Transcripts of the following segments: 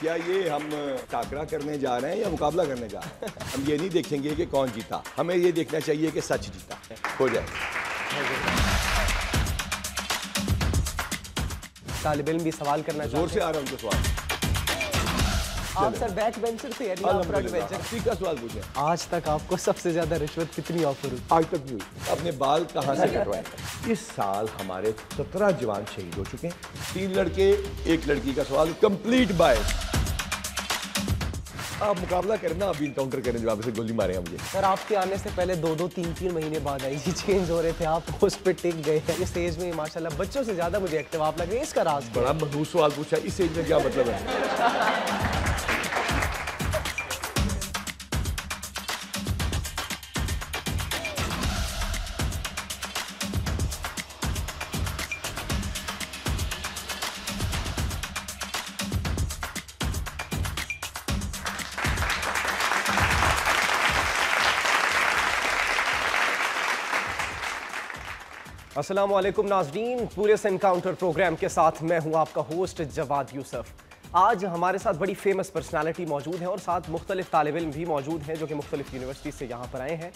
क्या ये हम टाकरा करने जा रहे हैं या मुकाबला करने जा रहे हैं? हम ये नहीं देखेंगे कि कौन जीता, हमें ये देखना चाहिए कि सच जीता। हो जाए। तालिब इल्म भी सवाल करना जोर से आ रहा हूँ उनको सवाल। आप सर बैक बेंचर थे यानी आप फ्रंट बेंचर? ठीक है, सवाल पूछे। आज तक आपको सबसे ज्यादा रिश्वत कितनी ऑफर हुई? आज तक नहीं हुई। अपने बाल कहाँ से कटवाए? इस साल हमारे 17 जवान शहीद हो चुके हैं, 3 लड़के 1 लड़की का सवाल कंप्लीट बाय। आप मुकाबला करना, अभी इनकाउंटर करने जवाब से गोली मारे हैं मुझे। सर आपके आने से पहले 2-2, 3-3 महीने बाद आईजी चेंज हो रहे थे, आप पोस्ट पे टिक गए हैं। इस एज में माशाल्लाह बच्चों से ज्यादा मुझे एक्टिव आप लग रहे हैं, इसका राज क्या है? बड़ा मनहूस सवाल पूछा, इस एज में क्या मतलब है? अस्सलामुअलैकुम नाज़रीन, पूरे एनकाउंटर प्रोग्राम के साथ मैं हूं आपका होस्ट जवाद यूसुफ। आज हमारे साथ बड़ी फेमस पर्सनालिटी मौजूद हैं और साथ मुख्तलिफ तालिब इल्म भी मौजूद हैं जो कि मुख्तलिफ यूनिवर्सिटी से यहाँ पर आए हैं।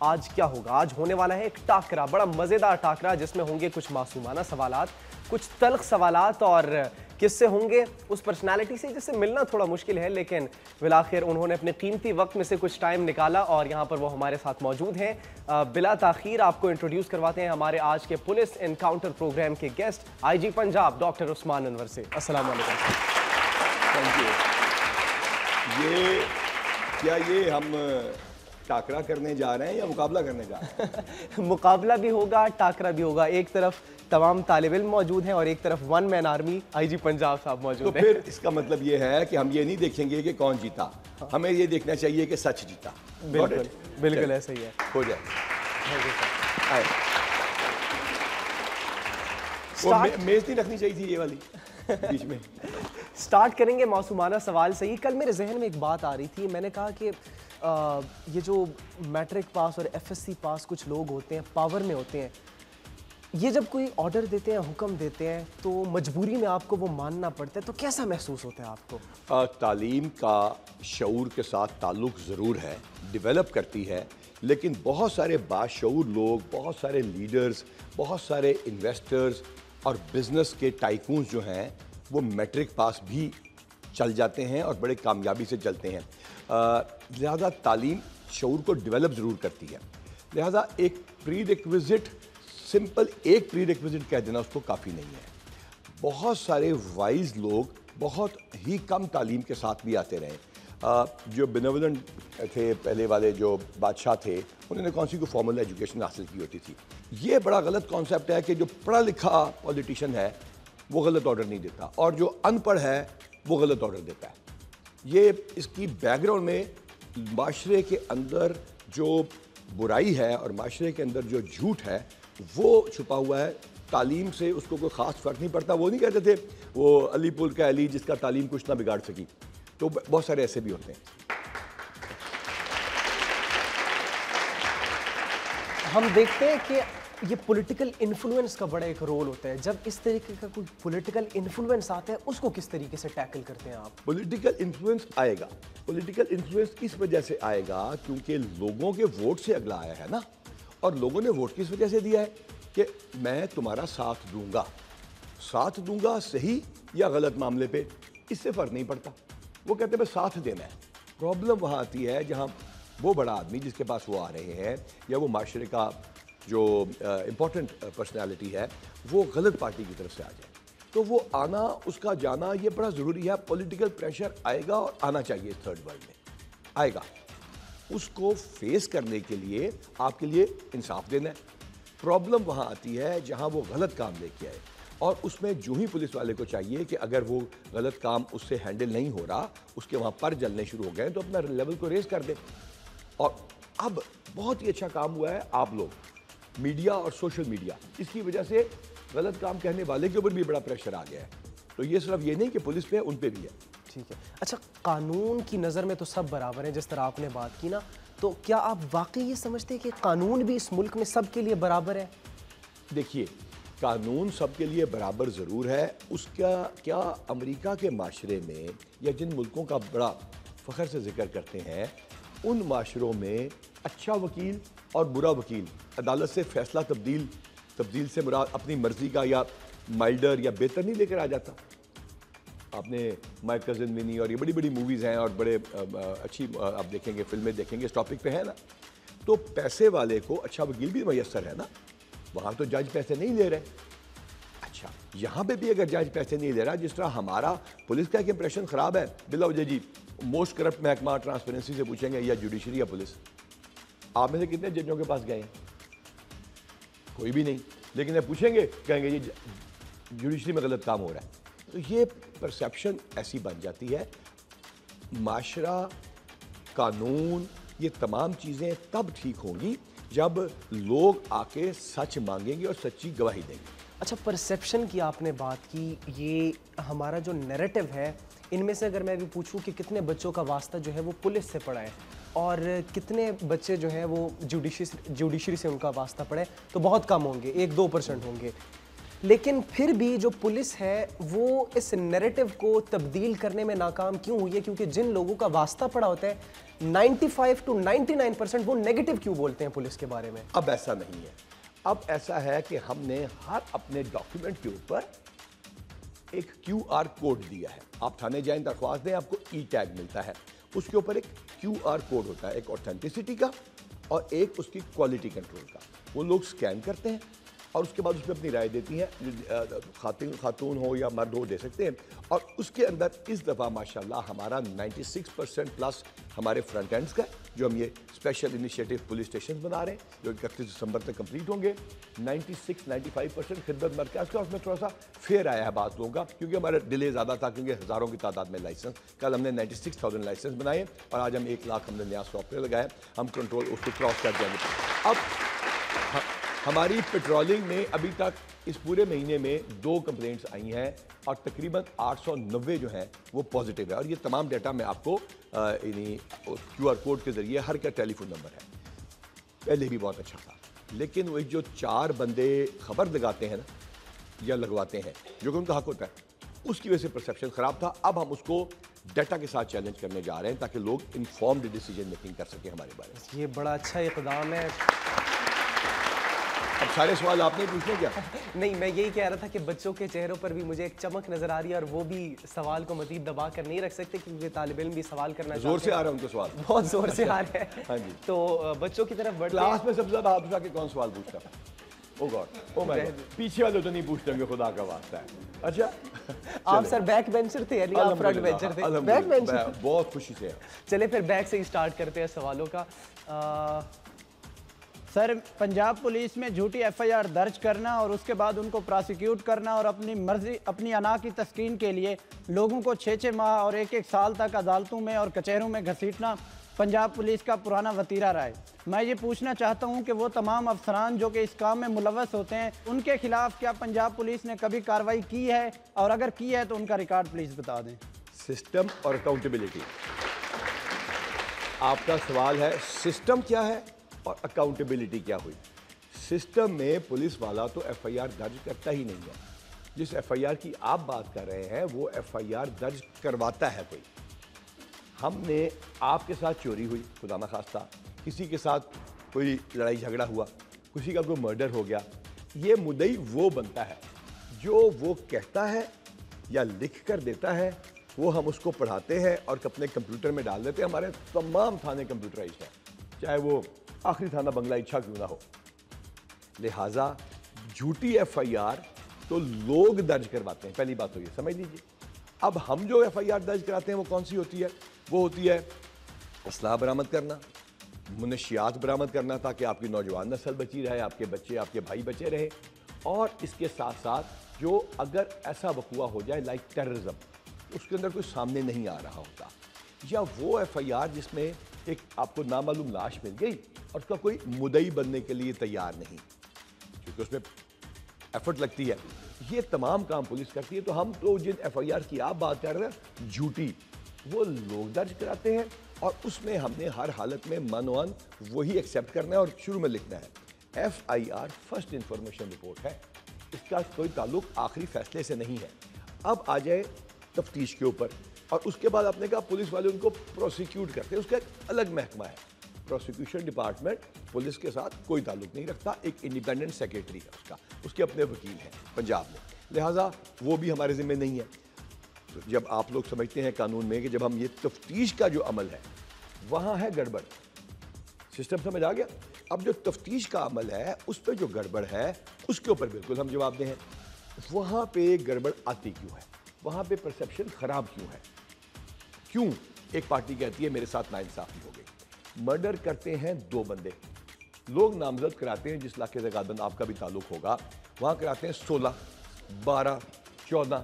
आज क्या होगा? आज होने वाला है एक टाकरा, बड़ा मज़ेदार टाकरा जिसमें होंगे कुछ मासूमाना सवालात, कुछ तल्ख सवालात और किससे होंगे उस पर्सनालिटी से जिससे मिलना थोड़ा मुश्किल है, लेकिन बिलाखिर उन्होंने अपने कीमती वक्त में से कुछ टाइम निकाला और यहाँ पर वो हमारे साथ मौजूद हैं। बिला ताखीर आपको इंट्रोड्यूस करवाते हैं हमारे आज के पुलिस एनकाउंटर प्रोग्राम के guest IG Punjab doctor Usman Anwar से। अस्सलाम वालेकुम। Thank you. ये हम टाकरा करने जा रहे हैं या मुकाबला करने जा रहे हैं? मुकाबला भी होगा, टाकरा भी होगा। एक तरफ तमाम तालिब इल्म मौजूद हैं और एक तरफ one man army IG Punjab साहब मौजूद हैं। तो फिर इसका मतलब ये है कि हम ये नहीं देखेंगे कि कौन जीता, हमें ये देखना चाहिए कि सच जीता। बिल्कुल बिल्कुल ऐसा ही है। हो जाए। मेज नहीं रखनी चाहिए थी ये वाली बीच में। स्टार्ट करेंगे मासूमाना सवाल से ही। कल मेरे जहन में एक बात आ रही थी, मैंने कहा कि ये जो मैट्रिक पास और एफएससी पास कुछ लोग होते हैं, पावर में होते हैं, ये जब कोई ऑर्डर देते हैं, हुक्म देते हैं, तो मजबूरी में आपको वो मानना पड़ता है, तो कैसा महसूस होता है आपको? तालीम का शऊर के साथ ताल्लुक़ ज़रूर है, डेवलप करती है, लेकिन बहुत सारे बाशऊर लोग, बहुत सारे लीडर्स, बहुत सारे इन्वेस्टर्स और बिज़नेस के टाइकून्स जो हैं वो मैट्रिक पास भी चल जाते हैं और बड़े कामयाबी से चलते हैं। लिहाजा तालीम शऊर को डेवलप ज़रूर करती है। लिहाजा एक प्री रिक्विज़िट, सिंपल एक प्री रिक्विज़िट कह देना उसको काफ़ी नहीं है। बहुत सारे वाइज लोग बहुत ही कम तालीम के साथ भी आते रहे। जो बेनेवोलेंट थे पहले वाले जो बादशाह थे, उन्होंने कौन सी कोई फॉर्मल एजुकेशन हासिल की होती थी। ये बड़ा गलत कॉन्सेप्ट है कि जो पढ़ा लिखा पॉलिटिशियन है वो गलत ऑर्डर नहीं देता और जो अनपढ़ है वो गलत ऑर्डर देता है। ये इसकी बैकग्राउंड में माशरे के अंदर जो बुराई है और माशरे के अंदर जो झूठ है वो छुपा हुआ है। तालीम से उसको कोई ख़ास फ़र्क नहीं पड़ता। वो नहीं कहते थे वो अलीपुर का अली जिसका तालीम कुछ ना बिगाड़ सकी। तो बहुत सारे ऐसे भी होते हैं। हम देखते हैं कि ये पॉलिटिकल इन्फ्लुएंस का बड़ा एक रोल होता है। जब इस तरीके का कोई पॉलिटिकल इन्फ्लुएंस आता है उसको किस तरीके से टैकल करते हैं आप? पॉलिटिकल इन्फ्लुएंस आएगा। पॉलिटिकल इन्फ्लुएंस इस वजह से आएगा क्योंकि लोगों के वोट से अगला आया है ना, और लोगों ने वोट किस वजह से दिया है कि मैं तुम्हारा साथ दूंगा सही या गलत मामले पे, इससे फ़र्क नहीं पड़ता। वो कहते हैं बस साथ देना है। प्रॉब्लम वहाँ आती है जहाँ वो बड़ा आदमी जिसके पास वो आ रहे हैं या वो माशरे का जो इम्पोर्टेंट पर्सनालिटी है वो गलत पार्टी की तरफ से आ जाए, तो वो आना, उसका जाना ये बड़ा ज़रूरी है। पॉलिटिकल प्रेशर आएगा और आना चाहिए, थर्ड वर्ल्ड में आएगा। उसको फेस करने के लिए आपके लिए इंसाफ देना है। प्रॉब्लम वहाँ आती है जहाँ वो गलत काम लेके आए और उसमें जो ही पुलिस वाले को चाहिए कि अगर वो गलत काम उससे हैंडल नहीं हो रहा, उसके वहाँ पर जलने शुरू हो गए तो अपना लेवल को रेस कर दे। और अब बहुत ही अच्छा काम हुआ है, आप लोग मीडिया और सोशल मीडिया, इसकी वजह से गलत काम कहने वाले के ऊपर भी बड़ा प्रेशर आ गया है। तो ये सिर्फ ये नहीं कि पुलिस पे, उन पे भी है। ठीक है। अच्छा, कानून की नज़र में तो सब बराबर हैं, जिस तरह आपने बात की ना, तो क्या आप वाकई ये समझते हैं कि कानून भी इस मुल्क में सब के लिए बराबर है? देखिए, कानून सबके लिए बराबर ज़रूर है। उसका क्या अमेरिका के माशरे में या जिन मुल्कों का बड़ा फ़ख्र से जिक्र करते हैं, उन माशरों में अच्छा वकील और बुरा वकील अदालत से फ़ैसला तब्दील से मुराद अपनी मर्ज़ी का या माइल्डर या बेहतर नहीं लेकर आ जाता। आपने माय कज़न विनी और ये बड़ी बड़ी मूवीज़ हैं और बड़े अच्छी आप देखेंगे, फिल्में देखेंगे, इस टॉपिक पे है ना। तो पैसे वाले को अच्छा वकील भी मैसर है ना, वहाँ तो जज पैसे नहीं ले रहे। अच्छा, यहाँ पे भी अगर जज पैसे नहीं ले रहा, जिस तरह हमारा पुलिस का एक इंप्रेशन ख़राब है, बिला वजह जी मोस्ट करप्ट महकमा ट्रांसपेरेंसी से पूछेंगे या जुडिशरी या पुलिस, आप में से कितने जजों के पास गए हैं? कोई भी नहीं। लेकिन जब पूछेंगे कहेंगे ये जुडिशरी में गलत काम हो रहा है। तो ये परसेप्शन ऐसी बन जाती है। माशरा, कानून, ये तमाम चीज़ें तब ठीक होंगी जब लोग आके सच मांगेंगे और सच्ची गवाही देंगे। अच्छा, परसेप्शन की आपने बात की, ये हमारा जो नैरेटिव है, इनमें से अगर मैं भी पूछूं कि कितने बच्चों का वास्ता जो है वो पुलिस से पड़ा है और कितने बच्चे जो हैं वो जुडिशरी से उनका वास्ता पड़ा है, तो बहुत कम होंगे, 1-2% होंगे। लेकिन फिर भी जो पुलिस है वो इस नैरेटिव को तब्दील करने में नाकाम क्यों हुई है? क्योंकि जिन लोगों का वास्ता पड़ा होता है 95 to 99% वो नेगेटिव क्यों बोलते हैं पुलिस के बारे में? अब ऐसा नहीं है। अब ऐसा है कि हमने हर अपने डॉक्यूमेंट के ऊपर एक QR कोड दिया है। आप थाने जाएं, दरख्वास्त दें, आपको E-टैग मिलता है। उसके ऊपर एक QR कोड होता है, एक ऑथेंटिसिटी का और एक उसकी क्वालिटी कंट्रोल का। वो लोग स्कैन करते हैं और उसके बाद उसमें अपनी राय देती हैं, खातून हो या मर्द हो दे सकते हैं। और उसके अंदर इस दफ़ा माशाल्लाह हमारा 96% प्लस हमारे फ्रंट एंड्स का, जो हम ये स्पेशल इनिशिएटिव पुलिस स्टेशन बना रहे हैं, जो 31 दिसंबर तक कंप्लीट होंगे। 96-95% खिदमत मरकज़ का, उसमें थोड़ा सा फेयर आया है बात लोगों का, क्योंकि हमारा डिले ज़्यादा था, क्योंकि हज़ारों की तादाद में लाइसेंस, कल हमने 96,000 लाइसेंस बनाए और आज हम 1 लाख हमने नया सॉफ्टवेयर लगाया। हम कंट्रोल उसको क्रॉस कर जाएंगे। अब हमारी पेट्रोलिंग में अभी तक इस पूरे महीने में 2 कंप्लेंट्स आई हैं और तकरीबन 890 जो हैं वो पॉजिटिव है। और ये तमाम डाटा मैं आपको QR कोड के ज़रिए, हर का टेलीफोन नंबर है। पहले भी बहुत अच्छा था, लेकिन वो जो 4 बंदे खबर लगाते हैं ना या लगवाते हैं, जो कि उनका हक होता है, उसकी वजह से परसेप्शन ख़राब था। अब हम उसको डाटा के साथ चैलेंज करने जा रहे हैं ताकि लोग इन्फॉर्म्ड डिसीजन मेकिंग कर सकें हमारे बारे में। ये बड़ा अच्छा इक़दाम है। अब सारे सवाल आपने पूछने क्या? नहीं, मैं यही कह रहा था कि बच्चों के चेहरों पर भी मुझे एक चमक नजर आ रही है और वो भी सवाल को मजीद दबा कर नहीं रख सकते, क्योंकि तालिब इल्म भी सवाल करना जोर से आ रहा है उनको सवाल, बहुत जोर से आ रहे हैं। हाँ जी। तो बच्चों की तरफ बढ़ते क्लास में सबसे ज़्यादा हाथ उठा के कौन सवाल पूछता है? ओ गॉड, ओ माय गॉड, पीछे वाले तो नहीं पूछते होंगे, खुदा का वास्ता है। अच्छा, आप सर बैक बेंचर थे यानी आप फ्रंट बेंचर थे? बैक बेंचर, बहुत खुशी से। चले फिर बैक से ही स्टार्ट करते हैं सवालों का। सर, पंजाब पुलिस में झूठी FIR दर्ज करना और उसके बाद उनको प्रोसिक्यूट करना और अपनी मर्जी, अपनी अना की तस्कीन के लिए लोगों को 6-6 माह और 1-1 साल तक अदालतों में और कचहरों में घसीटना पंजाब पुलिस का पुराना वतीरा रहा है। मैं ये पूछना चाहता हूँ कि वो तमाम अफसरान जो कि इस काम में मुलव्वस होते हैं, उनके खिलाफ क्या पंजाब पुलिस ने कभी कार्रवाई की है, और अगर की है तो उनका रिकॉर्ड प्लीज़ बता दें। सिस्टम और अकाउंटेबिलिटी, आपका सवाल है सिस्टम क्या है और अकाउंटेबिलिटी क्या हुई। सिस्टम में पुलिस वाला तो FIR दर्ज करता ही नहीं है। जिस FIR की आप बात कर रहे हैं वो FIR दर्ज करवाता है कोई। हमने आपके साथ चोरी हुई, खुदा न खास्ता, किसी के साथ कोई लड़ाई झगड़ा हुआ, किसी का कोई मर्डर हो गया, ये मुद्दई वो बनता है जो वो कहता है या लिख कर देता है, वो हम उसको पढ़ाते हैं और अपने कंप्यूटर में डाल देते हैं। हमारे तमाम थाने कंप्यूटराइज्ड हैं, चाहे वो आखिरी थाना बंगला इच्छा क्यों ना हो। लिहाजा झूठी FIR तो लोग दर्ज करवाते हैं, पहली बात तो ये समझ लीजिए। अब हम जो FIR दर्ज कराते हैं वो कौन सी होती है? वो होती है असलाह बरामद करना, मुनशियात बरामद करना, ताकि आपकी नौजवान नस्ल बची रहे, आपके बच्चे, आपके भाई बचे रहे। और इसके साथ साथ जो अगर ऐसा वक़ुआ हो जाए लाइक टेररिज्म, उसके अंदर कोई सामने नहीं आ रहा होता, या वो FIR जिसमें एक आपको नामालूम लाश मिल गई और उसका कोई मुद्दई बनने के लिए तैयार नहीं, क्योंकि उसमें एफर्ट लगती है, ये तमाम काम पुलिस करती है। तो हम तो जिन FIR की आप बात कर रहे हैं झूठी, वो लोग दर्ज कराते हैं और उसमें हमने हर हालत में मन वही एक्सेप्ट करना है और शुरू में लिखना है FIR फर्स्ट इंफॉर्मेशन रिपोर्ट है। इसका कोई ताल्लुक आखिरी फैसले से नहीं है। अब आ जाए तफ्तीश के ऊपर, और उसके बाद आपने कहा पुलिस वाले उनको प्रोसिक्यूट करते हैं, उसका एक अलग महकमा है। प्रोसिक्यूशन डिपार्टमेंट पुलिस के साथ कोई ताल्लुक नहीं रखता, एक इंडिपेंडेंट सेक्रेटरी है उसका, उसके अपने वकील हैं पंजाब में, लिहाजा वो भी हमारे ज़िम्मे नहीं है। तो जब आप लोग समझते हैं कानून में कि जब हम ये तफ्तीश का जो अमल है वहाँ है गड़बड़, सिस्टम समझ आ गया। अब जो तफ्तीश का अमल है उस पर जो गड़बड़ है उसके ऊपर बिल्कुल हम जवाबदेह हैं। वहाँ पे गड़बड़ आती क्यों है, वहाँ पे परसेप्शन ख़राब क्यों है, क्यों एक पार्टी कहती है मेरे साथ नाइंसाफ़ी हो गई। मर्डर करते हैं 2 बंदे, लोग नामजद कराते हैं, जिस इलाके से गादन आपका भी ताल्लुक होगा वहाँ कराते हैं 16, 12, 14,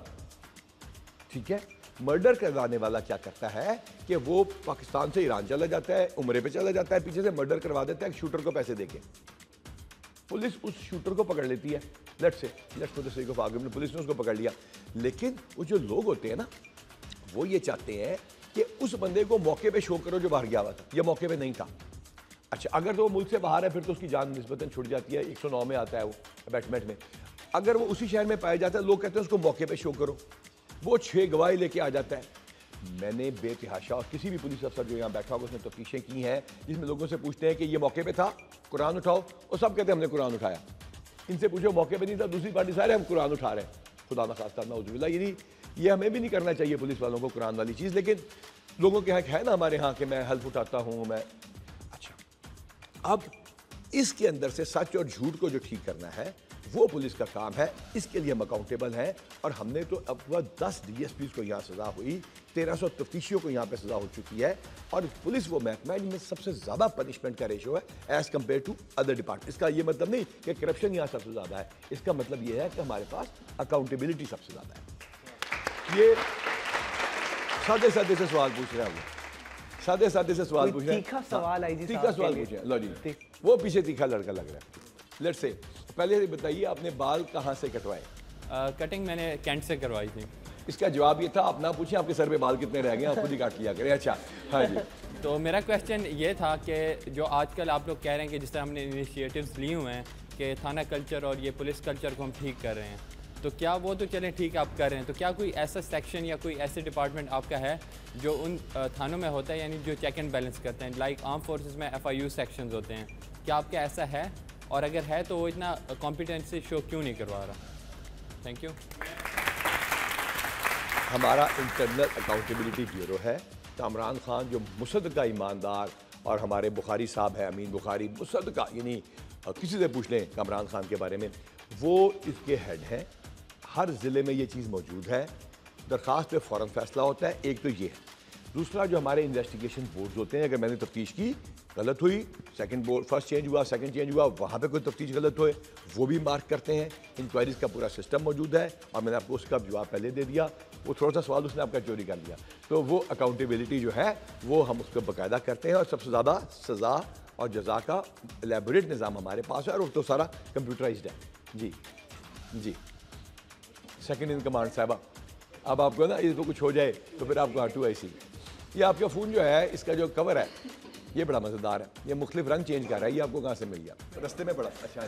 ठीक है। मर्डर करवाने वाला क्या करता है कि वो पाकिस्तान से ईरान चला जाता है, उम्रे पे चला जाता है, पीछे से मर्डर करवा देता है शूटर को पैसे देके। पुलिस उस शूटर को पकड़ लेती है, let's for the sake of argument police ने उसको पकड़ लिया, लेकिन वो जो लोग होते हैं ना वो ये चाहते हैं कि उस बंदे को मौके पे शो करो जो बाहर गया हुआ था, या मौके पे नहीं था। अच्छा, अगर तो वो मुल्क से बाहर है फिर तो उसकी जान निस्बतन छुट जाती है, 109 में आता है वो अबैटमेंट में। अगर वो उसी शहर में पाया जाता है, लोग कहते हैं उसको मौके पे शो करो, वो 6 गवाही लेके आ जाता है। मैंने बेतहाशा, और किसी भी पुलिस अफसर जो यहाँ बैठा होगा उसने तफ्तीशें की हैं जिसमें लोगों से पूछते हैं कि ये मौके पे था, कुरान उठाओ, और सब कहते हैं हमने कुरान उठाया। इनसे पूछो मौके पे नहीं था, दूसरी पार्टी सारे हम कुरान उठा रहे हैं, खुदा न खास्ता नाउजुबिल्लाह। ये हमें भी नहीं करना चाहिए पुलिस वालों को कुरान वाली चीज़, लेकिन लोगों के हक है ना हमारे यहाँ कि मैं हल्फ उठाता हूँ मैं। अच्छा, अब इसके अंदर से सच और झूठ को जो ठीक करना है वो पुलिस का काम है, इसके लिए हम अकाउंटेबल हैं। और हमने तो अब वह 10 DSPs को यहाँ सज़ा हुई, 1300 तफ्तीशियों को यहाँ पे सज़ा हो चुकी है, और पुलिस वो महकमा है जिनमें सबसे ज़्यादा पनिशमेंट का रेशो है as compare to other department. इसका ये मतलब नहीं कि करप्शन यहाँ सबसे ज़्यादा है, इसका मतलब ये है कि हमारे पास अकाउंटेबिलिटी सबसे ज़्यादा है। ये सादे सादे से सवाल पूछ रहे हैं, वो सादे सादे से सवाल पूछ रहे हैं, तीखा सवाल आई जी, तीखा सवाल पूछे। लो जी, वो पीछे तीखा लड़का लग रहा है। लेट्स से पहले बताइए आपने बाल कहाँ से कटवाए? कटिंग मैंने कैंट से करवाई थी। इसका जवाब ये था, आप ना पूछें आपके सर पे बाल कितने रह गए, आप खुद ही काट लिया करें। अच्छा, हाँ जी। तो मेरा क्वेश्चन ये था कि जो आजकल आप लोग कह रहे हैं कि जिस तरह हमने इनिशिएटिव्स लिए हुए हैं कि थाना कल्चर और ये पुलिस कल्चर को हम ठीक कर रहे हैं, तो क्या वो तो चलें ठीक आप कर रहे हैं, तो क्या कोई ऐसा सेक्शन या कोई ऐसे डिपार्टमेंट आपका है जो उन थानों में होता है, यानी जो चेक एंड बैलेंस करते हैं, लाइक आर्म फोर्सेस में FIU सेक्शंस होते हैं, क्या आपका ऐसा है? और अगर है तो वो इतना कॉम्पिटेंसी शो क्यों नहीं करवा रहा? Thank you. हमारा इंटरनल अकाउंटेबिलिटी ब्यूरो है। कामरान खान जो मुसद्दका ईमानदार, और हमारे बुखारी साहब है, अमीन बुखारी, मुसद्दका, यानी किसी से पूछ लें कामरान खान के बारे में, वो इसके हेड हैं। हर ज़िले में ये चीज़ मौजूद है, दरख्वास्त पे फ़ौरन फैसला होता है। एक तो ये है। दूसरा, जो हमारे इन्वेस्टिगेशन बोर्ड्स होते हैं, अगर मैंने तफ्तीश की गलत हुई, सेकंड बोर्ड फर्स्ट चेंज हुआ, सेकंड चेंज हुआ, वहाँ पे कोई तफ्तीश गलत हुए वो भी मार्क करते हैं। इंक्वायरीज का पूरा सिस्टम मौजूद है, और मैंने आपको उसका जवाब पहले दे दिया। वो थोड़ा सा सवाल उसने आपका चोरी कर लिया, तो वो अकाउंटेबिलिटी जो है वो हम उसको बाकायदा करते हैं। और सबसे ज़्यादा सज़ा और जज़ा का एलेबोरेट निज़ाम हमारे पास है, और वो तो सारा कंप्यूटराइज्ड है। जी जी, सेकंड इन कमांड साहबा, अब आपको ना ये तो कुछ हो जाए तो फिर आपको R2IC। ये आपका फ़ोन जो है, इसका जो कवर है ये बड़ा मज़ेदार है, ये मुख्तलिफ रंग चेंज कर रहा है। ये आपको कहाँ से मिल गया? रास्ते में पड़ा? अच्छा।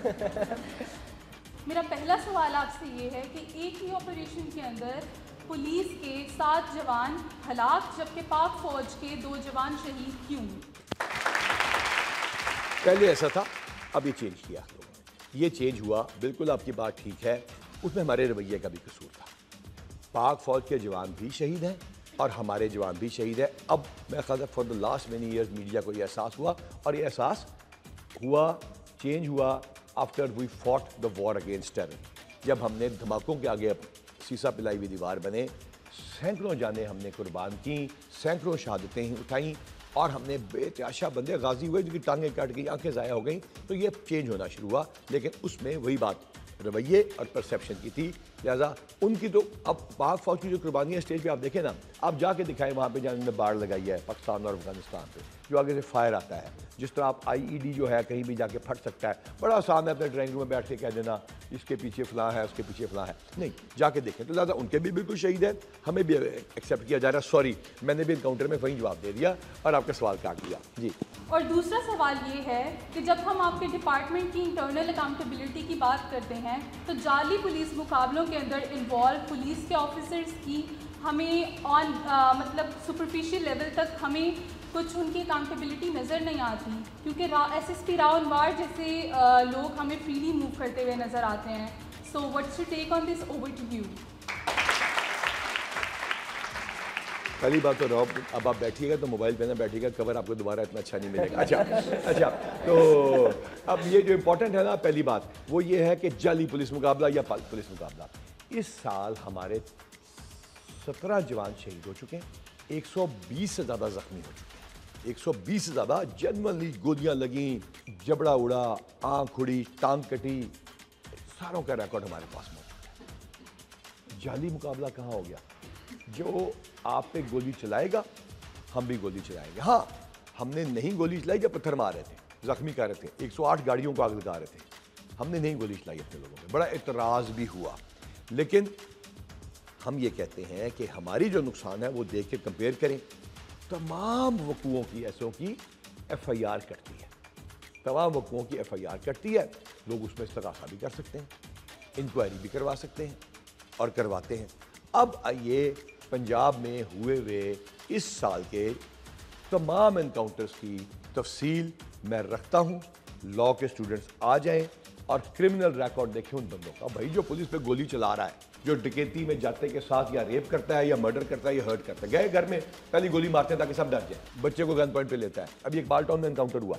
मेरा पहला सवाल आपसे ये है कि एक ही ऑपरेशन के अंदर पुलिस के 7 जवान हलाक जबकि पाक फौज के 2 जवान शहीद क्यों? पहले ऐसा था, अब ये चेंज किया लोगों ने। ये चेंज हुआ, बिल्कुल आपकी बात ठीक है, उसमें हमारे रवैये का भी कसूर था। पाक फौज के जवान भी शहीद हैं और हमारे जवान भी शहीद हैं। अब मैं ख्याल for the last many years media को ये एहसास हुआ, और ये एहसास हुआ, चेंज हुआ after we fought the war against terror. जब हमने धमाकों के आगे शीशा पिलाई हुई दीवार बने, सैकड़ों जानें हमने कुर्बान की, सैकड़ों शहादतें ही उठाई, और हमने बेतहाशा बंदे गाजी हुए जिनकी टांगें कट गई, आंखें ज़ाया हो गई। तो ये चेंज होना शुरू हुआ, लेकिन उसमें वही बात रवैये और परसेप्शन की थी। लिहाजा उनकी तो अब पाक फौज की जो कुर्बानी है स्टेज पे आप देखें ना, आप जाके दिखाएं वहाँ पे जहाँ उन्होंने बाढ़ लगाई है पाकिस्तान और अफगानिस्तान पे, जो आगे से फायर आता है, जिस तरह आप आईईडी जो है कहीं भी जाके फट सकता है, बड़ा आसान है अपने ड्राइंग रूम में बैठ के कह देना इसके पीछे फलां है, उसके पीछे फलां है। नहीं, जाके देखें तो ज़्यादा उनके भी बिल्कुल शहीद है, हमें भी एक्सेप्ट किया जा रहा है। सॉरी, मैंने भी इनकाउंटर में वही जवाब दे दिया और आपका सवाल काट दिया जी। और दूसरा सवाल ये है कि जब हम आपके डिपार्टमेंट की इंटरनल अकाउंटेबिलिटी की बात करते हैं तो जाली पुलिस मुकाबलों के अंदर इन्वॉल्व पुलिस के ऑफिसर्स की हमें मतलब सुपरफिशियल लेवल तक हमें कुछ उनकी अकाउंटेबिलिटी नज़र नहीं आती, क्योंकि एसएसपी रावनवाड़ जैसे लोग हमें फ्रीली मूव करते हुए नज़र आते हैं। So what's your take on this, over to you. पहली बात तो रॉब, अब आप बैठिएगा तो मोबाइल पे ना बैठिएगा, कवर आपको दोबारा इतना अच्छा नहीं मिलेगा। अच्छा, तो अब ये जो इम्पोर्टेंट है ना, पहली बात वो ये है कि जाली पुलिस मुकाबला या पुलिस मुकाबला, इस साल हमारे 17 जवान शहीद हो चुके हैं, 120 से ज़्यादा जख्मी हो चुके हैं, 120 से ज़्यादा जनरली गोलियां लगी, जबड़ा उड़ा, आँख उड़ी, टांग कटी, सारों का रिकॉर्ड हमारे पास मौजूद है। जाली मुकाबला कहाँ हो गया? जो आप पे गोली चलाएगा हम भी गोली चलाएंगे। हाँ, हमने नहीं गोली चलाई जब पत्थर मार रहे थे, जख्मी कर रहे थे, 108 गाड़ियों को आग लगा रहे थे, हमने नहीं गोली चलाई अपने लोगों पे, बड़ा एतराज़ भी हुआ। लेकिन हम ये कहते हैं कि हमारी जो नुकसान है वो देख के कंपेयर करें। तमाम वक़ुओं की ऐसों की FIR कटती है, तमाम वक़ुओं की FIR कटती है, लोग उसमें इस्तग़ासा भी कर सकते हैं, इंक्वायरी भी करवा सकते हैं और करवाते हैं। अब आइए पंजाब में हुए इस साल के तमाम एनकाउंटर्स की तफसील मैं रखता हूँ, लॉ के स्टूडेंट्स आ जाएं और क्रिमिनल रिकॉर्ड देखें उन बंदों का। भाई जो पुलिस पे गोली चला रहा है, जो डकैती में जाते के साथ या रेप करता है या मर्डर करता है या हर्ट करता है, गए घर में पहली गोली मारते हैं ताकि सब डर जाए, बच्चे को गन पॉइंट पे लेता है। अभी इकबाल टाउन में एनकाउंटर हुआ,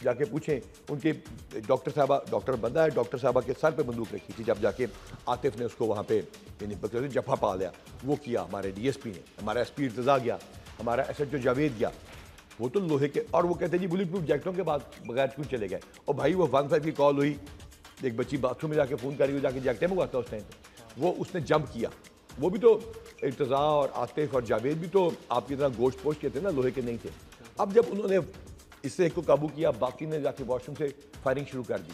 जाके पूछें उनके डॉक्टर साहबा, डॉक्टर बंदा है, डॉक्टर साहबा के सर पे बंदूक रखी थी, जब जाके आतिफ ने उसको वहाँ पे यानी जफा पा लिया, वो किया हमारे DSP ने, हमारा SP इर्तज़ा गया, हमारा SHO जावेद गया, वो तो लोहे के, और वो कहते जी बुलेट प्रूफ जैकेटों के बाद बगैर क्यों चले गए। और भाई वो 15 की कॉल हुई, एक बच्ची बाथरूम में जाके फ़ोन करी, वो जाके जैकेटें मंगवाता उस टाइम पर, वो उसने जंप किया। वो भी तो इर्तज़ा और आतिफ और जावेद भी तो आपकी तरह गोश्त पोश के थे ना, लोहे के नहीं थे। अब जब उन्होंने इससे एक को काबू किया, बाकी ने जाके वॉशरूम से फायरिंग शुरू कर दी।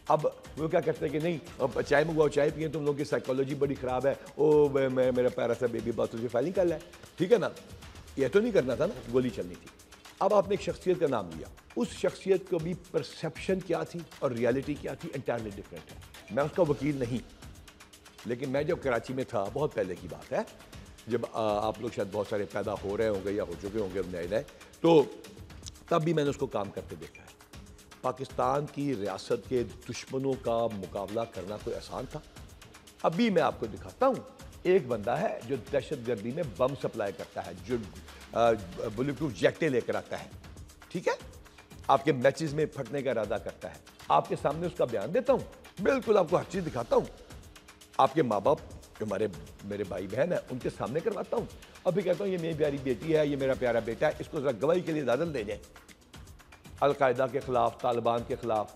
अब वो क्या करते हैं कि नहीं अब चाय मंगवाओ, चाय पिए, तुम लोगों की साइकोलॉजी बड़ी ख़राब है, ओ मैं मेरा प्यारा सा बेबी बाथरूम से फायरिंग कर ले, ठीक है ना, ये तो नहीं करना था ना, गोली चलनी थी। अब आपने एक शख्सियत का नाम लिया, उस शख्सियत को भी परसेप्शन क्या थी और रियलिटी क्या थी, एंटायरली डिफरेंट है। मैं उसका वकील नहीं, लेकिन मैं जब कराची में था, बहुत पहले की बात है, जब आप लोग शायद बहुत सारे पैदा हो रहे होंगे या हो चुके होंगे नए नए, तो तब भी मैंने उसको काम करते देखा है। पाकिस्तान की रियासत के दुश्मनों का मुकाबला करना कोई आसान था? अभी मैं आपको दिखाता हूँ, एक बंदा है जो दहशतगर्दी में बम सप्लाई करता है, जो बुलेट प्रूफ जैकेटें लेकर आता है, ठीक है, आपके मैचेस में फटने का इरादा करता है। आपके सामने उसका बयान देता हूँ, बिल्कुल आपको हर चीज़ दिखाता हूँ, आपके माँ बाप जो मेरे भाई बहन है उनके सामने करवाता हूँ, और फिर कहता हूँ ये मेरी प्यारी बेटी है, ये मेरा प्यारा बेटा है, इसको ज़रा गवाही के लिए इजाज़त दे दें। अलकायदा के ख़िलाफ़, तालिबान के ख़िलाफ़,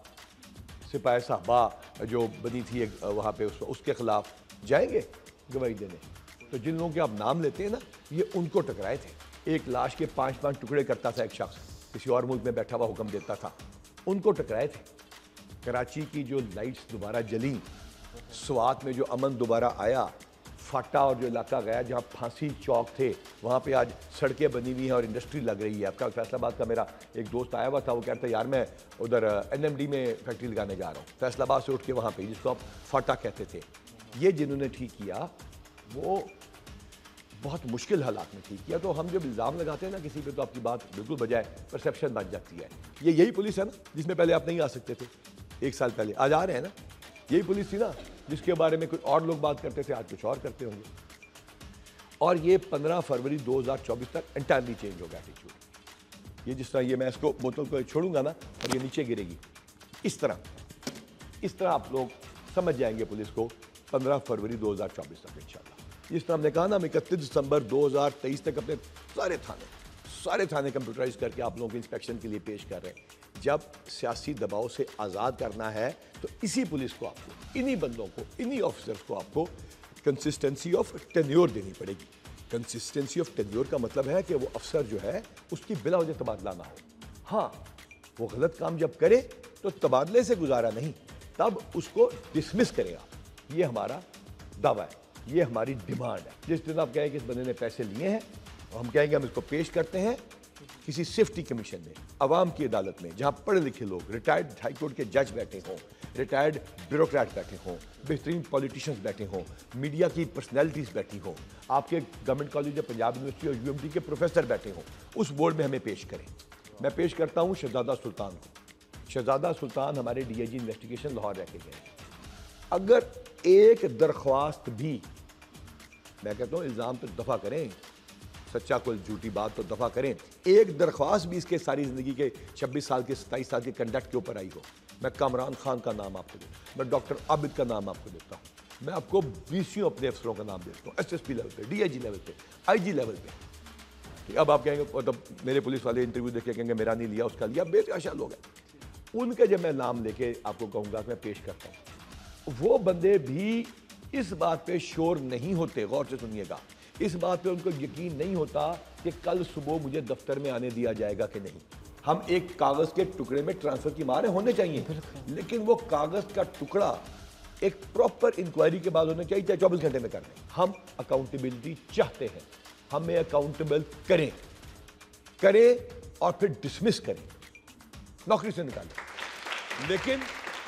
सिपाही साहबा जो बनी थी वहाँ पे उसके ख़िलाफ़ जाएंगे गवाही देने। तो जिन लोगों के आप नाम लेते हैं ना, ये उनको टकराए थे। एक लाश के 5-5 टुकड़े करता था एक शख्स, किसी और मुल्क में बैठा हुआ हुक्म देता था, उनको टकराए थे। कराची की जो लाइट्स दोबारा जली, स्वात में जो अमन दोबारा आया, फाटा और जो इलाका गया जहाँ फांसी चौक थे, वहाँ पे आज सड़कें बनी हुई हैं और इंडस्ट्री लग रही है। आपका फैसलाबाद का मेरा एक दोस्त आया हुआ था, वो कहता है यार मैं उधर NMD में फैक्ट्री लगाने जा रहा हूँ, फैसलाबाद से उठ के वहाँ पे, जिसको आप फाटा कहते थे। ये जिन्होंने ठीक किया वो बहुत मुश्किल हालात में ठीक किया। तो हम जब इल्ज़ाम लगाते हैं ना किसी पे, तो आपकी बात बिल्कुल बजाय परसेप्शन बन जाती है। ये यही पुलिस है ना जिसमें पहले आप नहीं आ सकते थे, 1 साल पहले, आज आ रहे हैं ना। यही पुलिस थी ना जिसके बारे में कुछ और लोग बात करते थे, आज कुछ और करते होंगे। और ये 15 फरवरी 2024 तक एंटायरली चेंज होगा एटीट्यूड। ये जिस तरह ये मैं इसको बोतल को छोड़ूंगा ना और ये नीचे गिरेगी, इस तरह आप लोग समझ जाएंगे पुलिस को 15 फरवरी 2024 तक इंशाल्लाह। जिस तरह हमने कहा ना, हम 31 दिसंबर 2023 तक अपने सारे थाने कंप्यूटराइज करके आप लोगों के इंस्पेक्शन के लिए पेश कर रहे हैं। जब सियासी दबाव से आज़ाद करना है तो इसी पुलिस को आपको, इन्हीं बंदों को, इन्हीं ऑफिसर्स को आपको कंसिस्टेंसी ऑफ टेन्योर देनी पड़ेगी। कंसिस्टेंसी ऑफ टेन्योर का मतलब है कि वो अफसर जो है उसकी बिला वजह तबादला ना हो। हाँ, वो गलत काम जब करे तो तबादले से गुजारा नहीं, तब उसको डिसमिस करेगा। ये हमारा दावा है, ये हमारी डिमांड है। जिस दिन आप कहें कि इस बंदे ने पैसे लिए हैं, हम कहेंगे हम इसको पेश करते हैं किसी सेफ्टी कमीशन में, अवाम की अदालत में, जहां पढ़े लिखे लोग, रिटायर्ड हाई कोर्ट के जज बैठे हों, रिटायर्ड ब्यूरोक्रेट बैठे हों, बेहतरीन पॉलिटिशियंस बैठे हों, मीडिया की पर्सनैलिटीज़ बैठी हों, आपके गवर्नमेंट कॉलेज या पंजाब यूनिवर्सिटी और यूएमटी के प्रोफेसर बैठे हों, उस बोर्ड में हमें पेश करें। मैं पेश करता हूँ शहजादा सुल्तान को। शहजादा सुल्तान हमारे डीआईजी इन्वेस्टिगेशन लाहौर रह के गए। अगर एक दरख्वास्त भी, मैं कहता हूँ इल्ज़ाम तो दफ़ा करें, सच्चा कोई झूठी बात तो दफ़ा करें, एक दरख्वास्त भी इसके सारी ज़िंदगी के 26 साल के 27 साल के कंडक्ट के ऊपर आई हो, मैं कामरान खान का नाम आपको देता हूँ, मैं डॉक्टर आबिद का नाम आपको देता हूँ, मैं आपको 20 अपने अफसरों का नाम देता हूँ, एसएसपी लेवल पे, डीआईजी लेवल पे, आईजी लेवल पे। अब आप कहेंगे मतलब मेरे पुलिस वाले इंटरव्यू देख के कहेंगे मेरा नहीं लिया, उसका लिया, बेतहाशा लोग हैं। उनके जब मैं नाम लेके आपको कहूँगा कि मैं पेश करता हूँ, वो बंदे भी इस बात पे श्योर नहीं होते, गौर से सुनिएगा, इस बात पे उनको यकीन नहीं होता कि कल सुबह मुझे दफ्तर में आने दिया जाएगा कि नहीं। हम एक कागज़ के टुकड़े में ट्रांसफ़र की मारे होने चाहिए, लेकिन वो कागज़ का टुकड़ा एक प्रॉपर इंक्वायरी के बाद होना चाहिए, चाहे 24 घंटे में कर दें। हम अकाउंटेबिलिटी चाहते हैं, हमें अकाउंटेबल करें और फिर डिसमिस करें, नौकरी से निकालें। लेकिन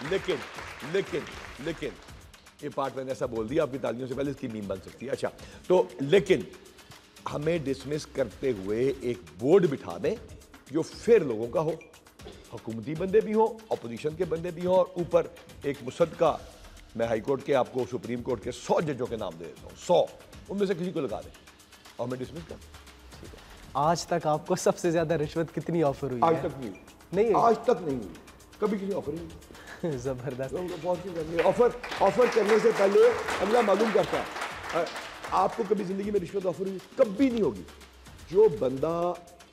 लेकिन लेकिन लेकिन ये पार्ट मैंने ऐसा बोल दिया, आपकी तालियों से पहले इसकी मीम बन सकती है। अच्छा, तो लेकिन हमें डिसमिस करते हुए एक बोर्ड बिठा दें जो फिर लोगों का हो, हुकूमती बंदे भी हो, अपोजिशन के बंदे भी हो, और ऊपर एक मुसद्दका, मैं हाई कोर्ट के आपको सुप्रीम कोर्ट के 100 जजों के नाम दे देता हूँ, 100 उनमें से किसी को लगा दें और हमें डिसमिस कर दें। आज तक आपको सबसे ज्यादा रिश्वत कितनी ऑफर हुई आज है? तक नहीं, आज तक नहीं हुई, कभी किसी ऑफर नहीं। जबरदस्त। ऑफर करने से पहले अगला मालूम करता है। आपको कभी जिंदगी में रिश्वत ऑफर हुई? कभी नहीं होगी। जो बंदा,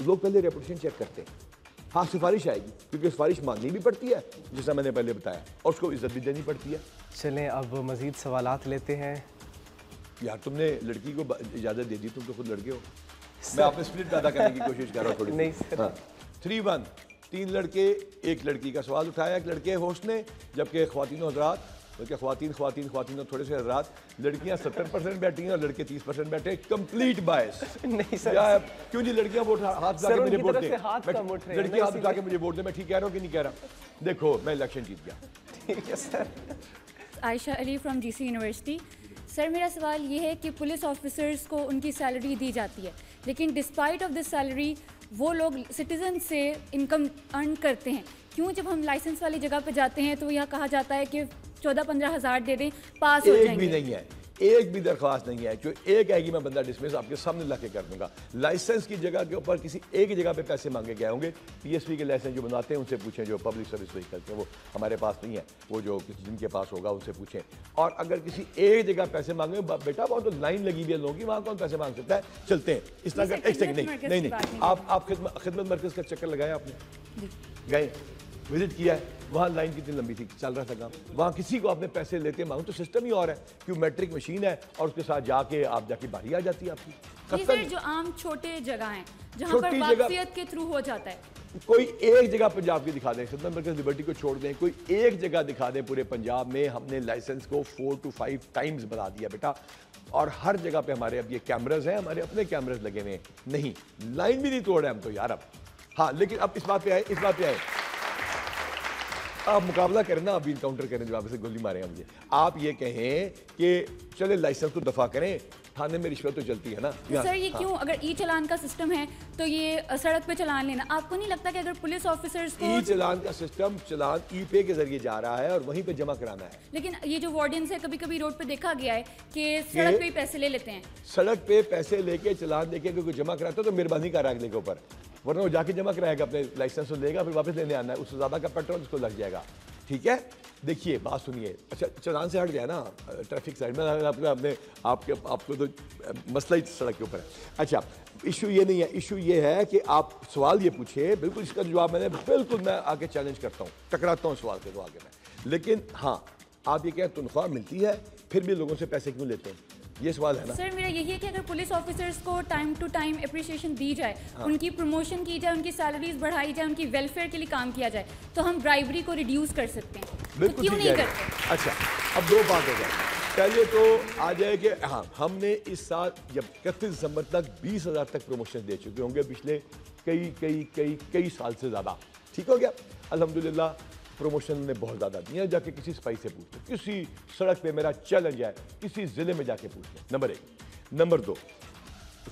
लोग पहले रेपुटेशन चेक करते हैं, हाँ सिफारिश आएगी, क्योंकि सिफारिश मांगनी भी पड़ती है जैसा मैंने पहले बताया, और उसको इज्जत भी देनी पड़ती है। चलें अब मजीद सवालात लेते हैं। यार तुमने लड़की को इजाज़त दे दी, तुम तो खुद लड़के हो। मैं आपने स्प्लिट पैदा करने की कोशिश कर रहा हूँ थोड़ी। नहीं सर। 3-1, 3 लड़के एक लड़की का सवाल उठाया, एक लड़के होस्ट ने, जबकि ख्वातीनों हजरात, बल्कि ख्वातीन थोड़े से हजरात, लड़कियां 70% बैठी हैं और लड़के 30% बैठे। कंप्लीट बायस। नहीं सर, क्यों जी लड़कियां वोट हाथ उठा के मुझे वोट दे, लड़कियां हाथ उठा के मुझे वोट दे, मैं ठीक कह रहा हूँ कि नहीं कह रहा? देखो मैं इलेक्शन जीत गया। ठीक है sir. Ayesha Ali from GC university. Sir मेरा सवाल ये है कि पुलिस ऑफिसर्स को उनकी सैलरी दी जाती है, लेकिन डिस्पाइट ऑफ दिस सैलरी वो लोग सिटीजन से इनकम अर्न करते हैं। क्यों जब हम लाइसेंस वाली जगह पे जाते हैं तो यहाँ कहा जाता है कि 14-15 हज़ार दे दें, पास हो जाएंगे? एक भी नहीं है, एक भी दरख्वास्त नहीं है। जो एक आएगी मैं बंदा डिसमिस आपके सामने ला के कर दूंगा। लाइसेंस की जगह के ऊपर किसी एक जगह पे पैसे मांगे गए होंगे। पीएसपी के लाइसेंस जो बनाते हैं उनसे पूछें, जो पब्लिक सर्विस व्हीकल के, वो हमारे पास नहीं है, वो जो किसी जिनके पास होगा उनसे पूछें। और अगर किसी एक जगह पैसे मांगे, बेटा वहाँ तो लाइन लगी हुई है लोगों की, वहाँ कौन पैसे मांग सकता है? चलते हैं इस तरह का। एक सेकंड, नहीं, आप खिदमत मरकज़ का चक्कर लगाया आपने? गए, विजिट किया है, वहाँ लाइन कितनी लंबी थी, चल रहा था काम, वहाँ किसी को आपने पैसे लेते मांगो तो सिस्टम ही और है, क्यों मैट्रिक मशीन है और उसके साथ जाके आप जाके बारी आ जाती है आपकी। सर जो आम छोटे जगह हैं जहाँ पर वाकफियत के थ्रू हो जाता है, कोई एक जगह पंजाब की दिखा दें, खिदमत मरकज़ लिबर्टी को छोड़ दें, कोई एक जगह दिखा दें पूरे पंजाब में हमने लाइसेंस को 4 to 5 टाइम्स बढ़ा दिया बेटा, और हर जगह पे हमारे अब ये कैमराज हैं, हमारे अपने कैमराज लगे हुए हैं। नहीं, लाइन भी नहीं तोड़े हम तो यार अब। हाँ लेकिन अब इस बात पे आए, आप मुकाबला करें ना, अभी इनकाउंटर करें, जवाब से गोली मारे मुझे। आप ये कहें कि चले लाइसेंस को दफा करें, थाने में रिश्वत तो चलती है ना। सर ये क्यों, अगर ई चलान का सिस्टम है तो ये सड़क पे चलान लेना, आपको नहीं लगता कि अगर पुलिस ऑफिसर्स को ई चलान का सिस्टम, चलान ई पे के जरिए जा रहा है और वहीं पे जमा कराना है। लेकिन ये जो वार्डन्स है, कभी कभी रोड पे देखा गया है कि सड़क पे ही पैसे ले लेते हैं। सड़क पे पैसे लेके चलान देके कोई जमा कराता है तो मेहरबानी कर अगले के ऊपर, वरना वो जाके जमा कराएगा, अपने लाइसेंस लेगा, फिर वापस लेने आना है, उससे ज्यादा का पेट्रोल उसको लग जाएगा। ठीक है, देखिए बात सुनिए। अच्छा चलान से हट गया ना, ट्रैफिक साइड में अपने आपको तो मसला ही सड़क के ऊपर है। अच्छा इशू ये नहीं है, इशू ये है कि आप सवाल ये पूछे, बिल्कुल इसका जवाब मैं आगे चैलेंज करता हूँ, टकराता हूँ सवाल के तो आगे मैं। लेकिन हाँ आप ये कहें तनख्वाह मिलती है फिर भी लोगों से पैसे क्यों लेते हैं? ये सवाल है ना? सर मेरा यही है कि अगर पुलिस ऑफिसर्स को टाइम टू टाइम अप्रिसिएशन दी जाए, उनकी प्रमोशन की जाए, उनकी सैलरीज बढ़ाई जाए, उनकी वेलफेयर के लिए काम किया जाए, तो हम ब्राइबरी को रिड्यूस कर सकते हैं। तो क्यों नहीं करते? अच्छा, अब दो बात हो जाए। पहले तो आ जाए कि हाँ, हमने इस साल जब 31 दिसंबर तक 20,000 तक प्रमोशन दे चुके होंगे पिछले कई साल से ज़्यादा। ठीक हो गया, अल्हम्दुलिल्लाह प्रमोशन ने बहुत ज़्यादा दिया। जाके किसी सिपाही से पूछ लो, किसी सड़क पे मेरा चैलेंज है, किसी ज़िले में जाके पूछ लो। नंबर 1। नंबर 2,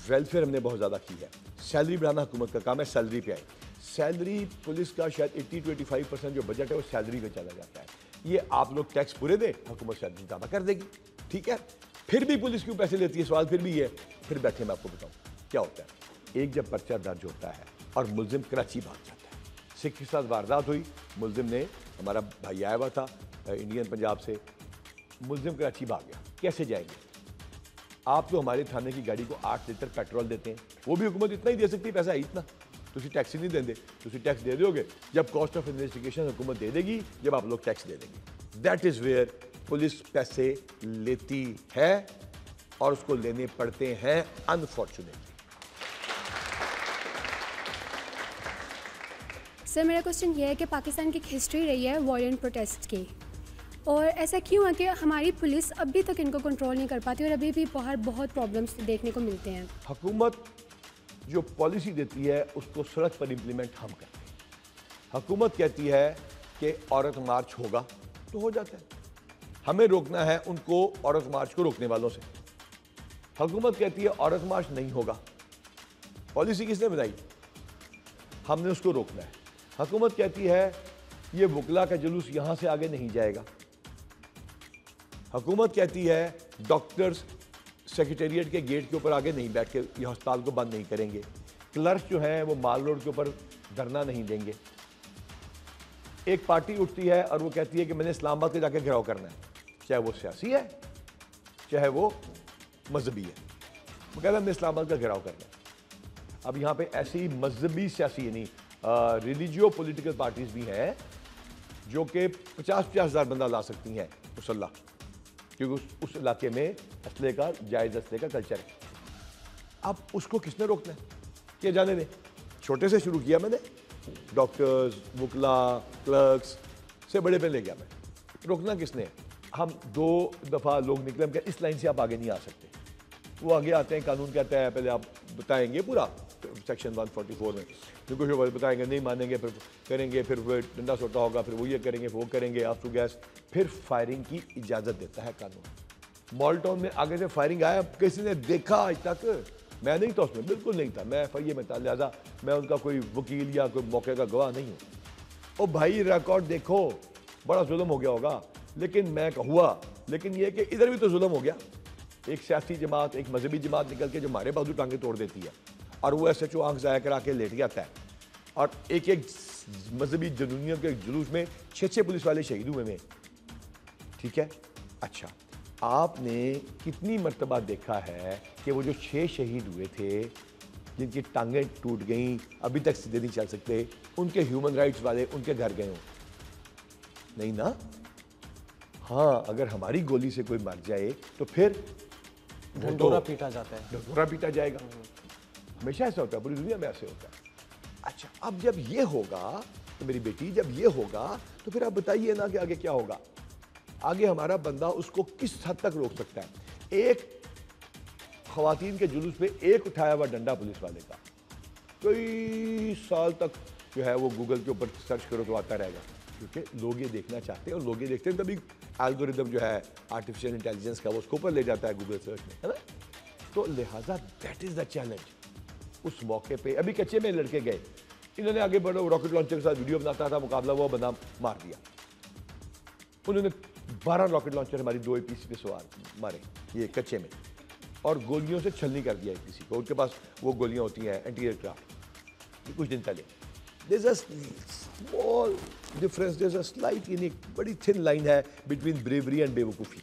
वेलफेयर हमने बहुत ज़्यादा की है। सैलरी बढ़ाना हुकूमत का काम है, सैलरी पे आए। सैलरी पुलिस का शायद 80 to 85% जो बजट है वो सैलरी पे चला जाता है। ये आप लोग टैक्स पूरे दे, हुकूमत सैलरी ज़्यादा कर देगी। ठीक है, फिर भी पुलिस क्यों पैसे लेती है, सवाल फिर भी ये। फिर बैठे मैं आपको बताऊँ क्या होता है। एक जब पर्चा दर्ज होता है और मुलजिम कराची भाग जाता है, सिख के साथ वारदात हुई, मुलजिम ने, हमारा भाई आया हुआ था इंडियन पंजाब से, मुलजिम कराची भाग गया, कैसे जाएंगे? आप तो हमारे थाने की गाड़ी को 8 लीटर पेट्रोल देते हैं, वो भी हुकूमत इतना ही दे सकती है, पैसा है इतना, तुसी टैक्स ही नहीं देंगे, तुसी टैक्स दे दोगे जब कॉस्ट ऑफ इन्वेस्टिगेशन हुकूमत दे देगी, जब आप लोग टैक्स दे देंगे। दैट इज़ वेयर पुलिस पैसे लेती है और उसको लेने पड़ते हैं अनफॉर्चुनेटली। सर मेरा क्वेश्चन ये है कि पाकिस्तान की एक हिस्ट्री रही है वायलेंट प्रोटेस्ट की, और ऐसा क्यों है कि हमारी पुलिस अभी तक इनको कंट्रोल नहीं कर पाती और अभी भी बाहर बहुत प्रॉब्लम्स देखने को मिलते हैं। हुकूमत जो पॉलिसी देती है उसको सड़क पर इम्प्लीमेंट हम करते हैं। हुकूमत कहती है कि औरत मार्च होगा तो हो जाता है, हमें रोकना है उनको औरत मार्च को रोकने वालों से। हुकूमत कहती है औरत मार्च नहीं होगा, पॉलिसी किसने बनाई? हमने उसको रोकना है। हुकूमत कहती है ये वकला का जुलूस यहाँ से आगे नहीं जाएगा। हुकूमत कहती है डॉक्टर्स सेक्रेटेरिएट के गेट के ऊपर आगे नहीं बैठ के ये अस्पताल को बंद नहीं करेंगे। क्लर्क जो हैं वो माल रोड के ऊपर धरना नहीं देंगे। एक पार्टी उठती है और वो कहती है कि मैंने इस्लामाबाद के जाके घेराव करना है, चाहे वो सियासी है चाहे वो मजहबी है, वो कहता है हमने इस्लामाबाद का घेराव करना है। अब यहाँ पे ऐसी मजहबी सियासी यानी रिलीजियो पॉलिटिकल पार्टीज भी हैं जो कि 50-50 हज़ार बंदा ला सकती हैं मुसल्ला, क्योंकि उस इलाके में असले का जायज़ असले का कल्चर है। अब उसको किसने रोकना है? क्या जाने दें, छोटे से शुरू किया मैंने, डॉक्टर्स, वकला, क्लर्क्स से बड़े पे ले गया मैं। रोकना किसने है? हम 2 दफ़ा लोग निकले, हम क्या इस लाइन से आप आगे नहीं आ सकते। वो आगे आते हैं, कानून कहता है पहले आप बताएंगे पूरा सेक्शन 144 में, क्योंकि बताएंगे नहीं मानेंगे, फिर करेंगे, फिर डंडा सोटा होगा, फिर वो ये करेंगे, फिर वो करेंगे, आंसू गैस, फिर फायरिंग की इजाज़त देता है कानून। मॉल टाउन में आगे से फायरिंग आया, किसी ने देखा आज तक? मैं नहीं था उसमें, बिल्कुल नहीं था, मैं FIA में था, लिहाजा मैं उनका कोई वकील या कोई मौके का गवाह नहीं हूँ। ओ भाई रिकॉर्ड देखो, बड़ा जुल्म हो गया होगा, लेकिन मैं हुआ, लेकिन ये कि इधर भी तो जुल्म हो गया। एक सियासी जमात, एक मजहबी जमात निकल के जो हमारे बाजू टांगे तोड़ देती है, और वो SHO आंख ज़ाया करा के लेट जाता है, और एक एक मजहबी जुनूनियों के जुलूस में 6 पुलिस वाले शहीद हुए में। ठीक है, अच्छा आपने कितनी मर्तबा देखा है कि वो जो 6 शहीद हुए थे जिनकी टांगें टूट गईं, अभी तक सीधे नहीं चल सकते, उनके ह्यूमन राइट्स वाले उनके घर गए हों? नहीं ना। हाँ, अगर हमारी गोली से कोई मर जाए तो फिर ढंढोरा पीटा जाता है, ढंढोरा पीटा जाएगा। हमेशा ऐसा होता है, पूरी दुनिया में ऐसे होता है। अच्छा, अब जब ये होगा तो मेरी बेटी, जब ये होगा तो फिर आप बताइए ना कि आगे क्या होगा। आगे हमारा बंदा उसको किस हद तक रोक सकता है? एक ख़वातीन के जुलूस पे एक उठाया हुआ डंडा पुलिस वाले का कई साल तक जो है वो गूगल के ऊपर सर्च करो तो आता रहेगा, क्योंकि लोग ये देखना चाहते हैं, और लोग ये देखते हैं, तभी एल्गोरिदम जो है आर्टिफिशियल इंटेलिजेंस का वो उसको ऊपर ले जाता है गूगल सर्च में, है ना। तो लिहाजा दैट इज़ द चैलेंज। उस मौके पे अभी कच्चे में लड़के गए, इन्होंने आगे बढ़ो, रॉकेट लॉन्चर के साथ वीडियो बनाता था मुकाबला, वो बंदा मार दिया। उन्होंने 12 रॉकेट लॉन्चर हमारी 2 APC पे सवार मारे ये कच्चे में, और गोलियों से छलनी कर दिया APC को। उनके पास वो गोलियां होती हैं एंटी एयरक्राफ्ट। कुछ दिन पहले there is a small difference, there is a slight, यानी बड़ी थिन लाइन है बिटवीन ब्रेवरी एंड बेवकूफ़ी।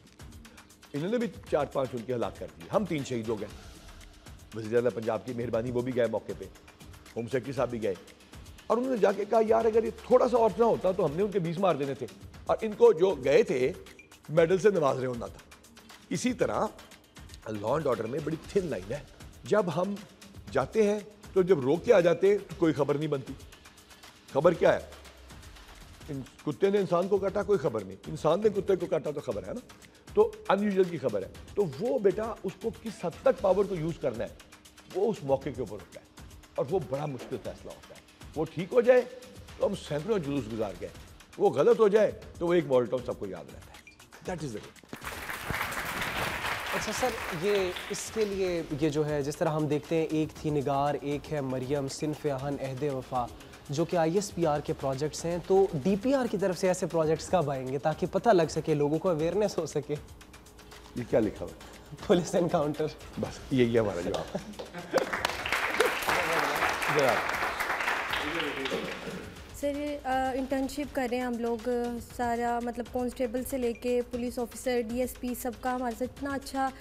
इन्होंने भी 4-5 उनके हलाक कर दिए, हम 3 शहीद हो गए। वज़ीर आला पंजाब की मेहरबानी, वो भी गए मौके पे, होम सेक्रेटरी साहब भी गए, और उन्होंने जाके कहा यार अगर ये थोड़ा सा और ना होता तो हमने उनके 20 मार देने थे, और इनको जो गए थे मेडल से नवाज रहे होना था। इसी तरह लॉ एंड ऑर्डर में बड़ी थिन लाइन है। जब हम जाते हैं तो जब रोक के आ जाते हैं तो कोई खबर नहीं बनती। खबर क्या है? कुत्ते ने इंसान को काटा, कोई खबर नहीं। इंसान ने कुत्ते को काटा तो खबर है ना। तो अनयूजुअल की खबर है। तो वो बेटा उसको किस हद तक पावर को यूज करना है वो उस मौके के ऊपर होता है, और वो बड़ा मुश्किल फैसला होता है। वो ठीक हो जाए तो हम सैकड़ों जुलूस गुजार गए, वो गलत हो जाए तो वो एक मॉल्टन सबको याद रहता है। That is the way. अच्छा सर, ये इसके लिए ये जो है, जिस तरह हम देखते हैं, एक थी निगार, एक है मरियम, सिन्फ आहन, अहद वफा, जो कि ISPR के प्रोजेक्ट्स हैं, तो DPR की तरफ से ऐसे प्रोजेक्ट्स कब आएंगे ताकि पता लग सके, लोगों को अवेयरनेस हो सके? ये क्या लिखा हुआ है? Police encounter. बस यही है हमारा जवाब। सर इंटर्नशिप कर रहे हैं हम लोग, सारा मतलब कांस्टेबल से लेके पुलिस ऑफिसर, DSP, सबका हमारे साथ इतना अच्छा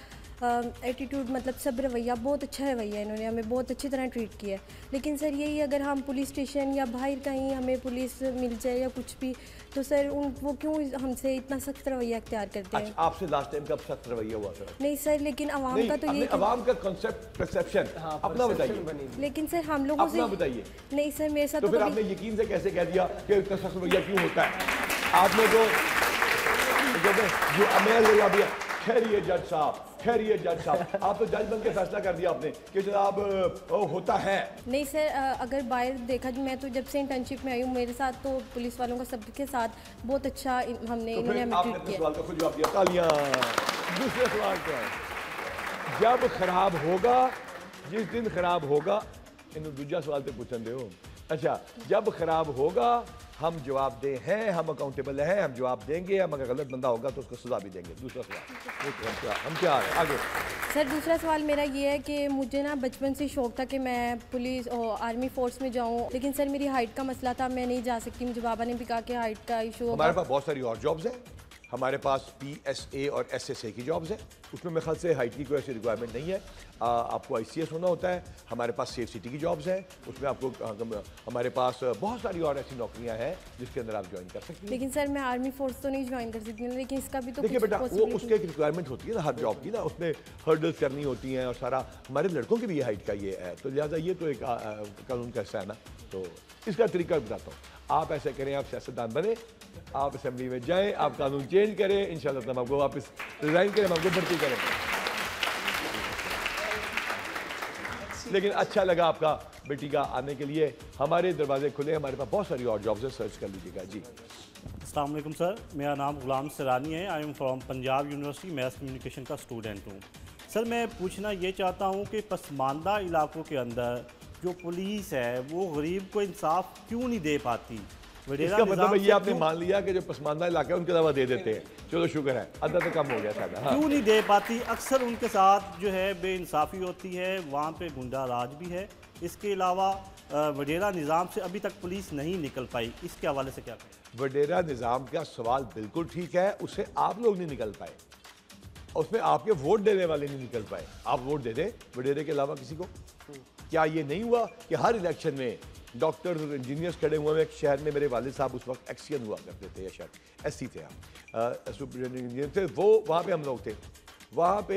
एटीट्यूड, मतलब सब रवैया, बहुत अच्छा रवैया, इन्होंने हमें बहुत अच्छी तरह ट्रीट किया है। लेकिन सर यही अगर हम पुलिस स्टेशन या बाहर कहीं हमें पुलिस मिल जाए या कुछ भी, तो सर वो क्यों हमसे इतना सख्त रवैया अख्तियार करते हैं? अच्छा, आपसे लास्ट टाइम कब सख्त रवैया हुआ सर? नहीं सर, लेकिन आवाम का तो ये आवाम का कॉन्सेप्ट परसेप्शन अपना बताइए। लेकिन सर हम लोगों से बताइए। नहीं सर, मेरे साथ तो फिर आपने यकीन से कैसे कह दिया कि इतना सख्त रवैया क्यों होता है? आपने जो अमेर, खैरिए जज साहब, खैरिए जज साहब, आप तो जज बन के फैसला कर दिया आपने कि जनाब होता है। नहीं सर, अगर बाहर देखा, मैं तो जब से इंटर्नशिप में आई हूँ, मेरे साथ तो पुलिस वालों का सबके साथ बहुत अच्छा हमने, इन्होंने हमें ट्रीट किया। सवाल का खुद जवाब दिया, तालियां। दूसरा सवाल क्या है? जब खराब होगा, जिस दिन खराब होगा, इन दूसरा सवाल तो पूछन दो। अच्छा, जब खराब होगा हम जवाबदेह हैं, हम अकाउंटेबल हैं, हम जवाब देंगे। हम अगर गलत बंदा होगा तो उसको सजा भी देंगे। दूसरा सवाल हम क्या आगे? सर दूसरा सवाल मेरा ये है कि मुझे ना बचपन से शौक था कि मैं पुलिस और आर्मी फोर्स में जाऊं, लेकिन सर मेरी हाइट का मसला था, मैं नहीं जा सकती। मुझे बाबा ने भी कहा कि हाइट का इशू होगा। हमारे पास बहुत सारी और जॉब्स हैं। हमारे पास PSA और SSA की जॉब्स हैं, उसमें मेरे ख्याल से हाइट की कोई ऐसी रिक्वायरमेंट नहीं है। आपको ICS होना होता है। हमारे पास सेफ सिटी की जॉब्स हैं, उसमें आपको हमारे पास बहुत सारी और ऐसी नौकरियां हैं जिसके अंदर आप ज्वाइन कर सकते हैं। लेकिन सर मैं आर्मी फोर्स तो नहीं ज्वाइन कर सकती, लेकिन इसका भी तो देखिए बेटा, वो उसके एक रिक्वायरमेंट होती है ना हर जॉब की ना, उसमें हर्डल्स करनी होती हैं और सारा। हमारे लड़कों की भी ये हाइट का ये है, तो लिहाजा ये तो एक कानून का हिस्सा है ना। तो इसका तरीका बताता हूँ। आप ऐसे करें, आप सियासतदान बने, आप असेंबली में जाएं, आप कानून चेंज करें, इंशाल्लाह हम आपको वापस रिजाइन करें, हम आपको भर्ती करें। लेकिन अच्छा लगा आपका बेटी का आने के लिए। हमारे दरवाजे खुले, हमारे पास बहुत सारी और जॉब्स हैं, सर्च कर लीजिएगा जी। अस्सलाम वालेकुम सर, मेरा नाम गुलाम सरानी है। I am from Punjab university, math communication का स्टूडेंट हूँ। सर मैं पूछना ये चाहता हूँ कि पसमानदा इलाकों के अंदर जो पुलिस है वो गरीब को इंसाफ क्यों नहीं दे पाती? इसका मतलब ये आपने मान लिया कि जो पसमानदा इलाका है उनके अलावा दे देते हैं। चलो शुक्र है, अदा तो कम हो गया सादा। हाँ। क्यों नहीं दे पाती? अक्सर उनके साथ जो है बेइंसाफ़ी होती है, वहाँ पे गुंडा राज भी है। इसके अलावा वडेरा निज़ाम से अभी तक पुलिस नहीं निकल पाई, इसके हवाले से क्या कहें? वडेरा निज़ाम का सवाल बिल्कुल ठीक है, उससे आप लोग नहीं निकल पाए, उसमें आपके वोट देने वाले नहीं निकल पाए। आप वोट दे दें वडेरे के अलावा किसी को। क्या ये नहीं हुआ कि हर इलेक्शन में डॉक्टर्स और इंजीनियर्स खड़े हुए हैं? एक शहर में मेरे वालिद साहब उस वक्त एक्सियन हुआ करते थे, या शायद SC थे, आप सुपरिटेंडेंट इंजीनियर थे, वो वहाँ पे हम लोग थे। वहाँ पे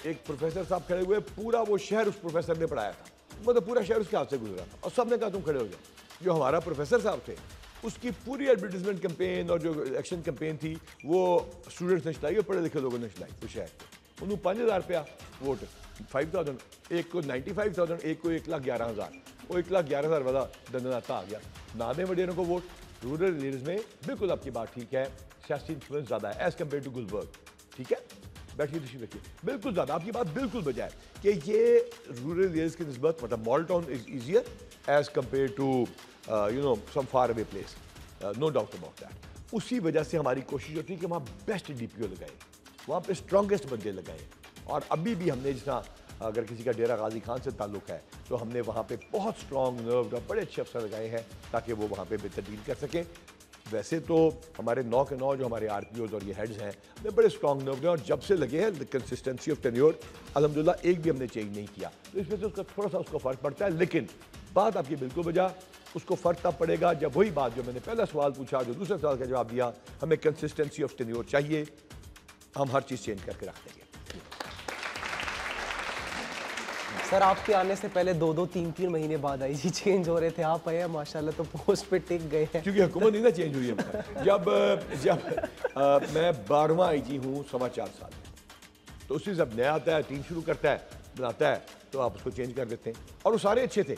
एक प्रोफेसर साहब खड़े हुए, पूरा वो शहर उस प्रोफेसर ने पढ़ाया था, मतलब पूरा शहर उसके हाथ से गुजरा था, और सब ने कहा तुम खड़े हो जाओ। जो हमारा प्रोफेसर साहब थे, उसकी पूरी एडवर्टीजमेंट कैंपेन और जो इलेक्शन कैंपेन थी वो स्टूडेंट्स ने चलाई और पढ़े लिखे लोगों ने चलाई उस शहर के। उन्होंने 5000 रुपया वोट, 5000, एक को 95,000, एक को 1,11,000, वो 1,11,000 वाला दंदनाता आ गया। ना दें वडेरों को वोट। रूरल एरियाज में बिल्कुल आपकी बात ठीक है, सियासी इन्फ्लुएंस ज़्यादा है एज़ कम्पेयर टू गुलबर्ग। ठीक है, बैठिए तशरीफ रखिए, बिल्कुल ज़्यादा आपकी बात बिल्कुल बजाय कि ये रूरल एरियाज की निस्बत, मतलब mall town is easier as compare to some far away place, no doubt about that. उसी वजह से हमारी कोशिश होती है कि वहाँ बेस्ट DPO लगाए, वहाँ पे स्ट्रॉन्गेस्ट बंदे लगाए। और अभी भी हमने जिस तरह अगर किसी का डेरा गाजी खान से ताल्लुक़ है तो हमने वहाँ पे बहुत स्ट्रॉन्ग नर्व और बड़े अच्छे अफसर लगाए हैं ताकि वो वहाँ पे बेहतर डील कर सकें। वैसे तो हमारे 9 के 9 जो हमारे RPOs और ये हेड्स हैं वे बड़े स्ट्रॉन्ग नर्व हैं, और जब से लगे हैं कंसिस्टेंसी ऑफ टेन्योर अल्हम्दुलिल्लाह एक भी हमने चेंज नहीं किया। तो इसमें से उसका थोड़ा सा उसको फ़र्क पड़ता है, लेकिन बात आपकी बिल्कुल बजा। उसको फ़र्क तब पड़ेगा जब वही बात जो मैंने पहला सवाल पूछा, जो दूसरे सवाल का जवाब दिया, हमें कंसिस्टेंसी ऑफ टेन्योर चाहिए, हम हर चीज़ चेंज करके रख देंगे। सर आपके आने से पहले 2-2, 3-3 महीने बाद आईजी चेंज हो रहे थे, आप आए हैं माशाल्लाह तो पोस्ट पे टिक गए हैं। क्योंकि हुकूमत नहीं ना चेंज हुई है। जब मैं 12वां आईजी हूँ 4.25 साल में, तो उससे जब नया आता है, टीम शुरू करता है, बनाता है, तो आप उसको चेंज कर देते हैं। और वो सारे अच्छे थे,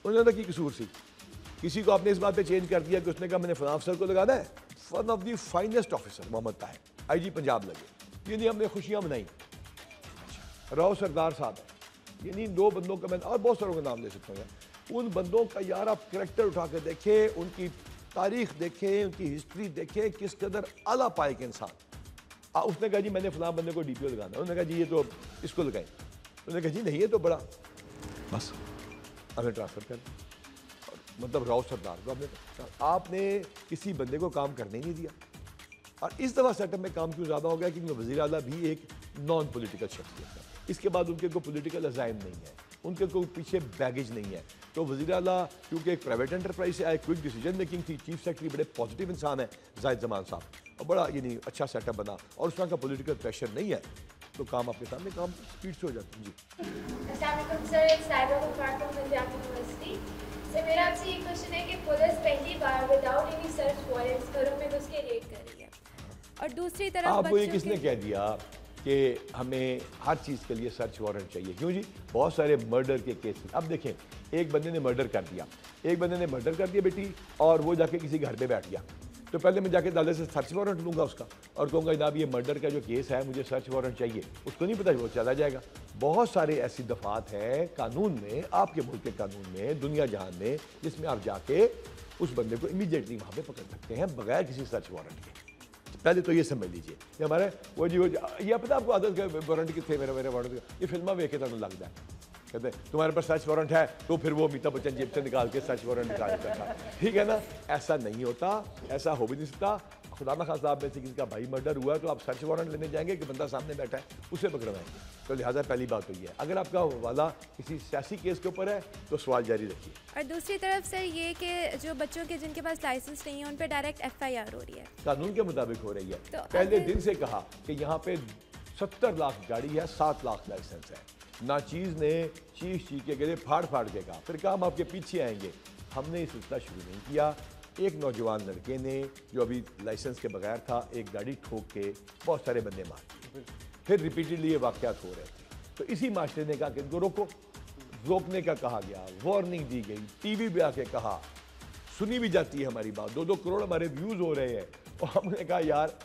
उन्होंने की कसूर सी। किसी को आपने इस बात पे चेंज कर दिया कि उसने कहा मैंने फलां अफसर को लगाना है। One of the finest officer Mohammad Tahir, IG Punjab लगे, ये नहीं हमने खुशियाँ मनाई। राव सरदार साहब है, ये नहीं 2 बंदों का मैं और बहुत सारों का नाम ले सकता हूँ। उन बंदों का यार आप करैक्टर उठा के देखें, उनकी तारीख देखें, उनकी हिस्ट्री देखें, किस कदर आला पाए के इंसान। उसने कहा जी मैंने फलां बंदे को डीपीओ लगाना है, उन्होंने कहा जी ये तो इसको लगाएं, उन्होंने कहा जी नहीं ये तो बड़ा, बस हमें ट्रांसफ़र कर दिया। मतलब राव सरदार को आपने किसी बंदे को काम करने ही नहीं दिया। और इस दफ़ा सेटअप में काम क्यों ज़्यादा हो गया क्योंकि वज़ीर आला भी एक नॉन पॉलिटिकल शख्सियत है। इसके बाद उनके को पॉलिटिकल अज़ाइम नहीं है, उनके को पीछे बैगेज नहीं है। तो वज़ीर आला क्योंकि एक प्राइवेट एंटरप्राइज से आए, क्विक डिसीजन मेकिंग थी, चीफ सेक्रेटरी बड़े पॉजिटिव इंसान है जाहिद जमान साहब, और बड़ा यानी अच्छा सेटअप बना और उस तरह का पॉलिटिकल प्रेशर नहीं है, तो काम आपके सामने काम स्पीड से हो जाता है। जी सर मेरा आपसे ये क्वेश्चन है कि पुलिस पहली बार विदाउट एनी सर्च वारंट्स घरों में घुस के रेड कर रही है, और दूसरी तरफ आपको ये किसने कह दिया कि हमें हर चीज़ के लिए सर्च वारंट चाहिए? क्यों जी, बहुत सारे मर्डर के केस। अब देखें, एक बंदे ने मर्डर कर दिया, बेटी, और वो जाके किसी घर पे बैठ गया, तो पहले मैं जाके अदालत से सर्च वारंट लूँगा उसका और कहूँगा जनाब ये मर्डर का जो केस है मुझे सर्च वारंट चाहिए। उसको नहीं पता, वो चला जाएगा। बहुत सारे ऐसी दफ़ात हैं कानून में, आपके मुल्क के कानून में, दुनिया जहान में, जिसमें आप जाके उस बंदे को इमीडिएटली वहाँ पे पकड़ सकते हैं बगैर किसी सर्च वारंट के। पहले तो ये समझ लीजिए ये हमारे वो ये पता आपको आदत वारंट कितने मेरे वारंट, ये फिल्मा वेख के तुम लगता है, कहते हैं तुम्हारे पास सर्च वारंट है, तो फिर वो अमिताभ बच्चन जेब से निकाल के सर्च वारंट निकाल करता, ठीक है ना। ऐसा नहीं होता, ऐसा हो भी नहीं सकता। खुदा न खासा आप में से किसी का भाई मर्डर हुआ है तो आप सर्च वारंट लेने जाएंगे कि बंदा सामने बैठा है उसे पकड़वाएंगे। तो लिहाजा पहली बात तो ये है, अगर आपका हवाला किसी सियासी केस के ऊपर है तो सवाल जारी रखिए। और दूसरी तरफ सर ये कि जो बच्चों के जिनके पास लाइसेंस नहीं है उन पर डायरेक्ट FIR हो रही है, कानून के मुताबिक हो रही है। तो पहले दिन से कहा कि यहाँ पे 70 लाख गाड़ी है, 7 लाख लाइसेंस है। नाचीज़ ने चीख के गले फाड़ के कहा, फिर कहा हम आपके पीछे आएंगे। हमने इस सिलसिला शुरू नहीं किया। एक नौजवान लड़के ने जो अभी लाइसेंस के बगैर था, एक गाड़ी ठोक के बहुत सारे बंदे मार दिए। फिर रिपीटेडली ये वाक़यात हो रहे थे, तो इसी माशरे ने कहा कि इनको रोको, रोकने का कहा गया, वार्निंग दी गई, टीवी पे आके कहा, सुनी भी जाती है हमारी बात, 2-2 करोड़ हमारे व्यूज़ हो रहे हैं, और हमने कहा यार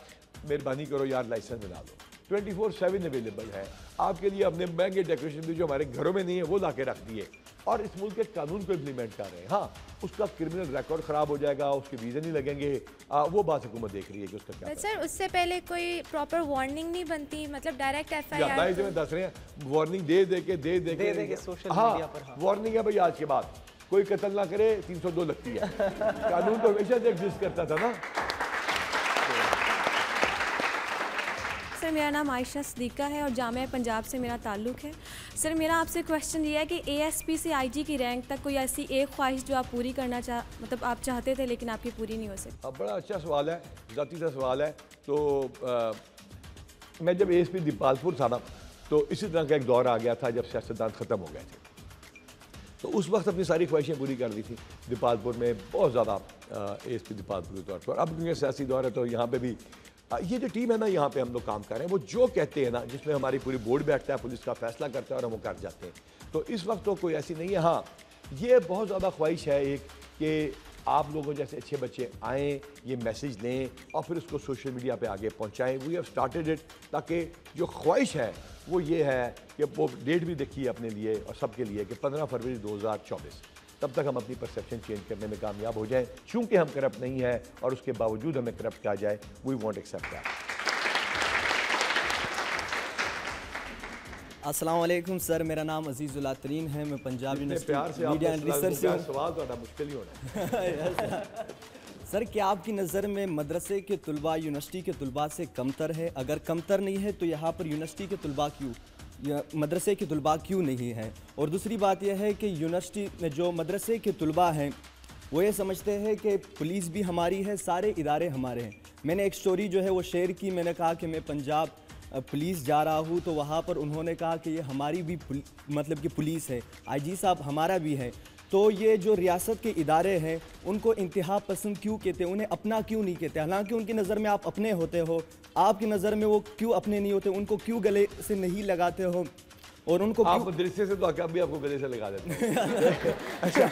मेहरबानी करो यार लाइसेंस बना लो। 24/7 अवेलेबल है आपके लिए। हमने महंगे डेकोरेशन भी जो हमारे घरों में नहीं है वो ला के रख दिए, और इस मुल्क के कानून को इम्प्लीमेंट कर रहे हैं। हाँ, उसका क्रिमिनल रिकॉर्ड ख़राब हो जाएगा, उसके वीज़े नहीं लगेंगे, वो बात हुकूमत देख रही है कि उसका क्या। सर उससे पहले कोई प्रॉपर वार्निंग नहीं बनती, मतलब डायरेक्ट FIR जो दस रहे हैं, वार्निंग दे के सोशल मीडिया पर। हाँ, वार्निंग है भाई, आज के बाद कोई कत्ल ना करे, 302 लगती है। कानून तो हमेशा से एग्जिस्ट करता था ना। सर मेरा नाम आयशा सदीका है और जामिया पंजाब से मेरा ताल्लुक़ है। सर मेरा आपसे क्वेश्चन ये है कि ASP से IG की रैंक तक कोई ऐसी एक ख्वाहिश जो आप पूरी करना मतलब आप चाहते थे लेकिन आपकी पूरी नहीं हो सकी? अब बड़ा अच्छा सवाल है, ज़ाती सा सवाल है। तो मैं जब ASP दीपालपुर था ना, तो इसी तरह का एक दौर आ गया था जब सियासतदान ख़त्म हो गए थे, तो उस वक्त अपनी सारी ख्वाहिशें पूरी कर ली थी। दीपालपुर में बहुत ज़्यादा ASP दीपालपुर के तौर पर, अब क्योंकि सियासी दौर है तो यहाँ पर भी ये जो टीम है ना, यहाँ पे हम लोग काम कर रहे हैं, वो जो कहते हैं ना, जिसमें हमारी पूरी बोर्ड बैठता है, पुलिस का फैसला करता है और हम वो कर जाते हैं। तो इस वक्त तो कोई ऐसी नहीं है। हाँ, ये बहुत ज़्यादा ख्वाहिश है एक कि आप लोगों जैसे अच्छे बच्चे आएँ, ये मैसेज लें और फिर उसको सोशल मीडिया पे आगे पहुँचाएँ। वी हैव स्टार्टेड इट, ताकि जो ख्वाहिश है वो ये है कि वो डेट भी देखिए अपने लिए और सबके लिए कि 15 फरवरी 2024 तब तक हम अपनी परसेप्शन चेंज करने में कामयाब हो जाएं। चूंकि हम करप्ट नहीं है और उसके बावजूद हमें करप्ट कहा जाए, वी वॉन्ट एक्सेप्ट दैट। अस्सलाम वालेकुम सर, मेरा नाम अजीज़ुल तरीन है, मैं Punjab university media and research से हूँ। सवाल थोड़ा मुश्किल ही होना है। सर क्या आपकी नज़र में मदरसे के तुलबा यूनिवर्सिटी के तुलबा से कमतर है? अगर कमतर नहीं है तो यहाँ पर यूनिवर्सिटी के तुलबा क्यों, मदरसे के तुलबा क्यों नहीं हैं? और दूसरी बात यह है कि यूनिवर्सिटी में जो मदरसे के तुलबा हैं वो ये समझते हैं कि पुलिस भी हमारी है, सारे इदारे हमारे हैं। मैंने एक स्टोरी जो है वो शेयर की, मैंने कहा कि मैं पंजाब पुलिस जा रहा हूँ तो वहाँ पर उन्होंने कहा कि ये हमारी भी मतलब कि पुलिस है, आईजी साहब हमारा भी है। तो ये जो रियासत के इदारे हैं उनको इंतहा पसंद क्यों कहते हैं, उन्हें अपना क्यों नहीं कहते? हालांकि उनकी नज़र में आप अपने होते हो, आपकी नज़र में वो क्यों अपने नहीं होते? उनको क्यों गले से नहीं लगाते हो? और उनको आप मदरसे से तो आके भी आपको गले से लगा देते हैं। अच्छा,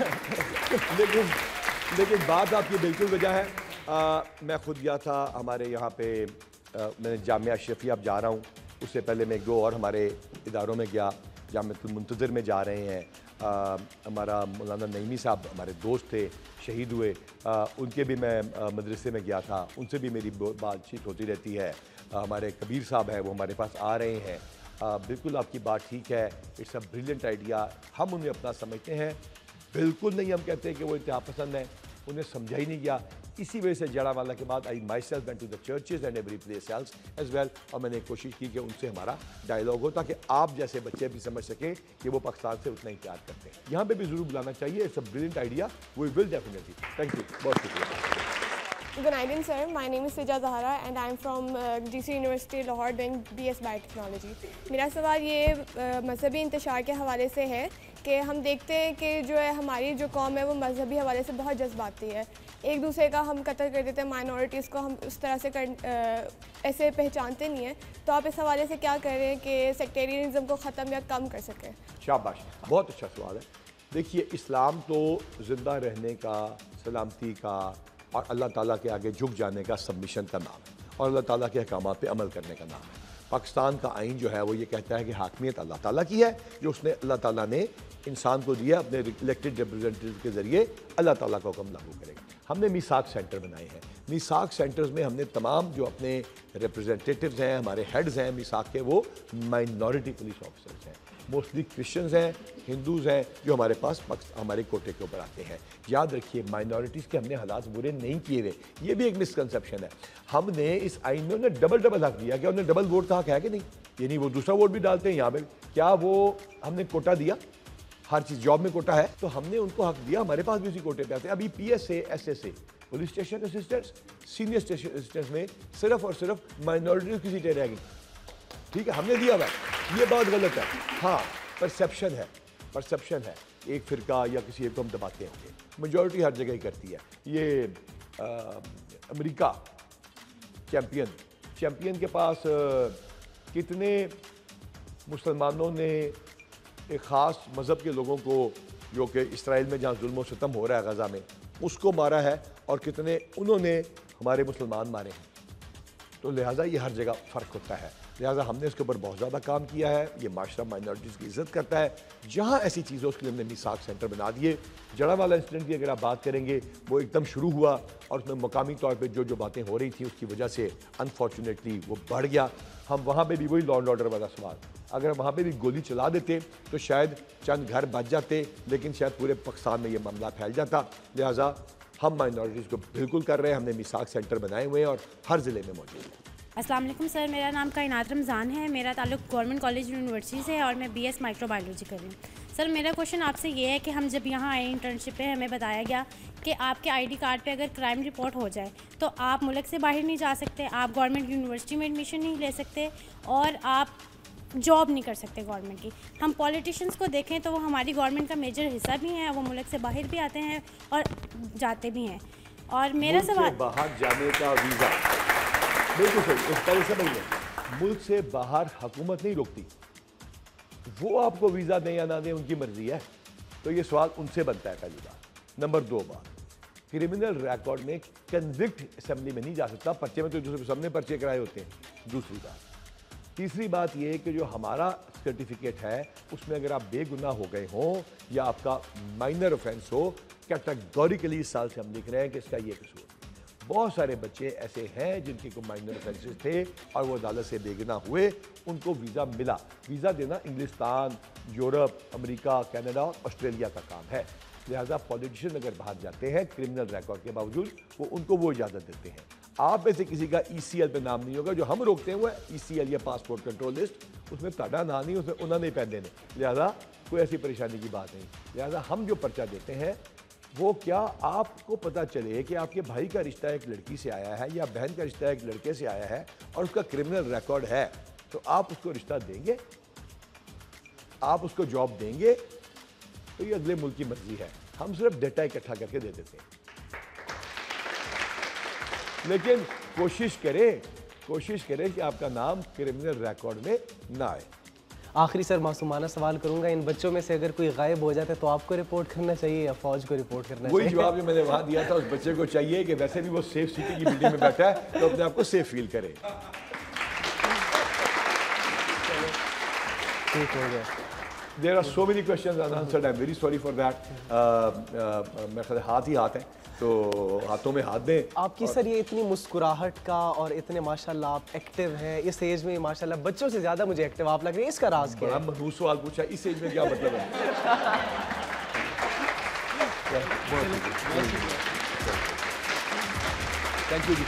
लेकिन बात आपकी बिल्कुल वजह है। मैं खुद गया था हमारे यहाँ पे, मैंने जामिया अशरफिया अब जा रहा हूँ, उससे पहले मैं 2 और हमारे इदारों में गया। जामियातुल मुंतज़िर में जा रहे हैं, हमारा मौलाना नईमी साहब हमारे दोस्त थे, शहीद हुए, उनके भी मैं मदरसे में गया था, उनसे भी मेरी बातचीत होती रहती है। हमारे कबीर साहब हैं, वो हमारे पास आ रहे हैं। बिल्कुल आपकी बात ठीक है, इट्स अ ब्रिलियंट आइडिया। हम उन्हें अपना समझते हैं, बिल्कुल नहीं हम कहते हैं कि वो इंतहा पसंद है, उन्हें समझा ही नहीं गया। इसी वजह से जड़ावाला के बाद I myself went to the churches and every place else as well, और मैंने कोशिश की कि उनसे हमारा डायलॉग हो ताकि आप जैसे बच्चे भी समझ सकें कि वो पाकिस्तान से उतना ही प्यार करते हैं। यहाँ पे भी ज़रूर बुलाना चाहिए, it's a brilliant idea, we will definitely. Thank you, बहुत शुक्रिया। Good evening, sir. My name is Sija Zahara and I am from GC University Lahore doing BS Biotechnology. मेरा सवाल ये मजहबी इंतशार के हवाले से है कि हम देखते हैं कि जो है हमारी जो कौम है वो मजहबी हवाले से बहुत जज्बाती है, एक दूसरे का हम कत्ल कर देते हैं, माइनॉरिटीज़ को हम उस तरह से ऐसे पहचानते नहीं हैं। तो आप इस हवाले से क्या कर रहे हैं कि सेक्टेरियनिज़म को ख़त्म या कम कर सकें? शाबाश, बहुत अच्छा सवाल है। देखिए, इस्लाम तो ज़िंदा रहने का, सलामती का और अल्लाह ताला के आगे झुक जाने का सबमिशन का नाम है, और अल्लाह ताला के अहकामात पे अमल करने का नाम है। पाकिस्तान का आइन जो है वो ये कहता है कि हाकमियत अल्लाह ताला की है, जो उसने अल्लाह ताला ने इंसान को दिया, अपने इलेक्टेड रिप्रेजेंटेटिव के ज़रिए अल्लाह ताला का हुक्म लागू करेगा। हमने मीसाक सेंटर बनाए हैं, मीसाक सेंटर्स में हमने तमाम जो अपने रिप्रेजेंटेटिव्स हैं, हमारे हेड्स हैं मीसाक के, वो माइनॉरिटी पुलिस ऑफिसर्स हैं, मोस्टली क्रिश्चियंस हैं, हिंदूज़ हैं, जो हमारे पास हमारे कोटे के ऊपर आते हैं। याद रखिए, माइनॉरिटीज़ के हमने हालात बुरे नहीं किए हुए, ये भी एक मिसकंसेप्शन है। हमने इस आइन में उन्हें डबल हक दिया। क्या उन्हें डबल वोट का हक है कि नहीं? ये नहीं, वो दूसरा वोट भी डालते हैं यहाँ पे। क्या वो हमने कोटा दिया? हर चीज़ जॉब में कोटा है, तो हमने उनको हक दिया, हमारे पास भी उसी कोटे पे आते हैं। अभी PSA SSA police station assistants, senior station assistants में सिर्फ और सिर्फ माइनॉरिटी की सीटें रह गई। ठीक है, हमने दिया हुआ है, ये बात गलत है। हाँ, परसेप्शन है, एक फ़िरका या किसी एक को हम दबाते होंगे, मेजॉरिटी हर जगह ही करती है। ये अमेरिका चैम्पियन के पास कितने मुसलमानों ने एक ख़ास मज़हब के लोगों को, जो कि इसराइल में जहाँ जुल्म व सितम हो रहा है गज़ा में, उसको मारा है, और कितने उन्होंने हमारे मुसलमान मारे हैं। तो लिहाजा ये हर जगह फ़र्क होता है। लिहाजा हमने इसके ऊपर बहुत ज़्यादा काम किया है। ये माशरा माइनॉरिटीज़ की इज़्ज़त करता है। जहाँ ऐसी चीज़ें, उसके लिए हमने मीसाक सेंटर बना दिए। जड़ावाला इंसिडेंट की अगर आप बात करेंगे, वो एकदम शुरू हुआ और उसमें मकामी तौर पे जो बातें हो रही थी उसकी वजह से अनफॉर्चुनेटली वो बढ़ गया। हम वहाँ पे भी वही लॉ एंड ऑर्डर वाला सवाल, अगर वहाँ पे भी गोली चला देते तो शायद चंद घर बच जाते, लेकिन शायद पूरे पाकिस्तान में ये मामला फैल जाता। लिहाजा हम माइनॉरिटीज़ को बिल्कुल कर रहे हैं। हमने मीसाक सेंटर बनाए हुए हैं और हर ज़िले में मौजूद है। अस्सलाम वालेकुम सर, मेरा नाम कायनात रमज़ान है, मेरा ताल्लुक़ गवर्नमेंट कॉलेज यूनिवर्सिटी से है और मैं BS माइक्रोबायोलॉजी कर रही हूँ। सर, मेरा क्वेश्चन आपसे ये है कि हम जब यहाँ आए इंटर्नशिप पे, हमें बताया गया कि आपके ID कार्ड पे अगर क्राइम रिपोर्ट हो जाए तो आप मुल्क से बाहर नहीं जा सकते, आप गवर्नमेंट यूनिवर्सिटी में एडमिशन नहीं ले सकते और आप जॉब नहीं कर सकते गवर्नमेंट की। हम पॉलिटिशियंस को देखें तो वो हमारी गवर्नमेंट का मेजर हिस्सा भी हैं, वो मुल्क से बाहर भी आते हैं और जाते भी हैं। और मेरा सवाल, बाहर जाने का वीज़ा बिल्कुल सही, उस तरह से नहीं है। मुल्क से बाहर हुकूमत नहीं रोकती, वो आपको वीज़ा दें या ना दें उनकी मर्जी है। तो ये सवाल उनसे बनता है, पहली बात। नंबर 2 बात, क्रिमिनल रिकॉर्ड में कन्विक्ट असेंबली में नहीं जा सकता, पर्चे में तो दूसरे सबने पर्चे कराए होते हैं। दूसरी बात, तीसरी बात ये कि जो हमारा सर्टिफिकेट है उसमें अगर आप बेगुनाह हो गए हों या आपका माइनर ऑफेंस हो, कैटेगोरिकली इस साल से हम लिख रहे हैं कि इसका ये कसूर। बहुत सारे बच्चे ऐसे हैं जिनके को माइनर ऑफेंसेस थे और वो अदालत से बेगुनाह हुए, उनको वीज़ा मिला। वीज़ा देना इंग्लिस्तान, यूरोप, अमेरिका, कनाडा और ऑस्ट्रेलिया का काम है। लिहाजा पॉलिटिशियन अगर बाहर जाते हैं क्रिमिनल रिकॉर्ड के बावजूद, वो उनको वो इजाज़त देते हैं। आप में से किसी का ECL पे नाम नहीं होगा, जो हम रोकते हैं वो है ECL या पासपोर्ट कंट्रोल लिस्ट, उसमें ताड़ा ना नहीं, उसमें उन्होंने पैन देने। लिहाजा कोई ऐसी परेशानी की बात नहीं। लिहाजा हम जो पर्चा देते हैं वो क्या आपको पता चले कि आपके भाई का रिश्ता एक लड़की से आया है या बहन का रिश्ता एक लड़के से आया है और उसका क्रिमिनल रिकॉर्ड है, तो आप उसको रिश्ता देंगे, आप उसको जॉब देंगे, तो ये अगले मुल्क की मर्जी है। हम सिर्फ डेटा इकट्ठा करके दे देते हैं। लेकिन कोशिश करें कि आपका नाम क्रिमिनल रिकॉर्ड में ना आए। आखिरी सर मासूमाना सवाल करूंगा, इन बच्चों में से अगर कोई गायब हो जाता है तो आपको रिपोर्ट करना चाहिए या फौज को रिपोर्ट करना चाहिए? वही जवाब जो मैंने वहां दिया था, उस बच्चे को चाहिए कि वैसे भी वो सेफ सिटी की बिल्डिंग में बैठा है तो अपने आप को सेफ फील करे। ठीक हो गया। There are so many questions unanswered. I'm very sorry for that. मेरे ख्याल हाथ ही हाथ है, तो हाथों में हाथ दें। आपकी सर ये इतनी मुस्कुराहट का और इतने माशाल्लाह आप एक्टिव हैं इस एज में, माशाल्लाह बच्चों से ज़्यादा मुझे एक्टिव आप लग रहे हैं, इसका राज क्या है? बड़ा मनहूस सवाल पूछा, इस एज में क्या मतलब है? Thank you ji.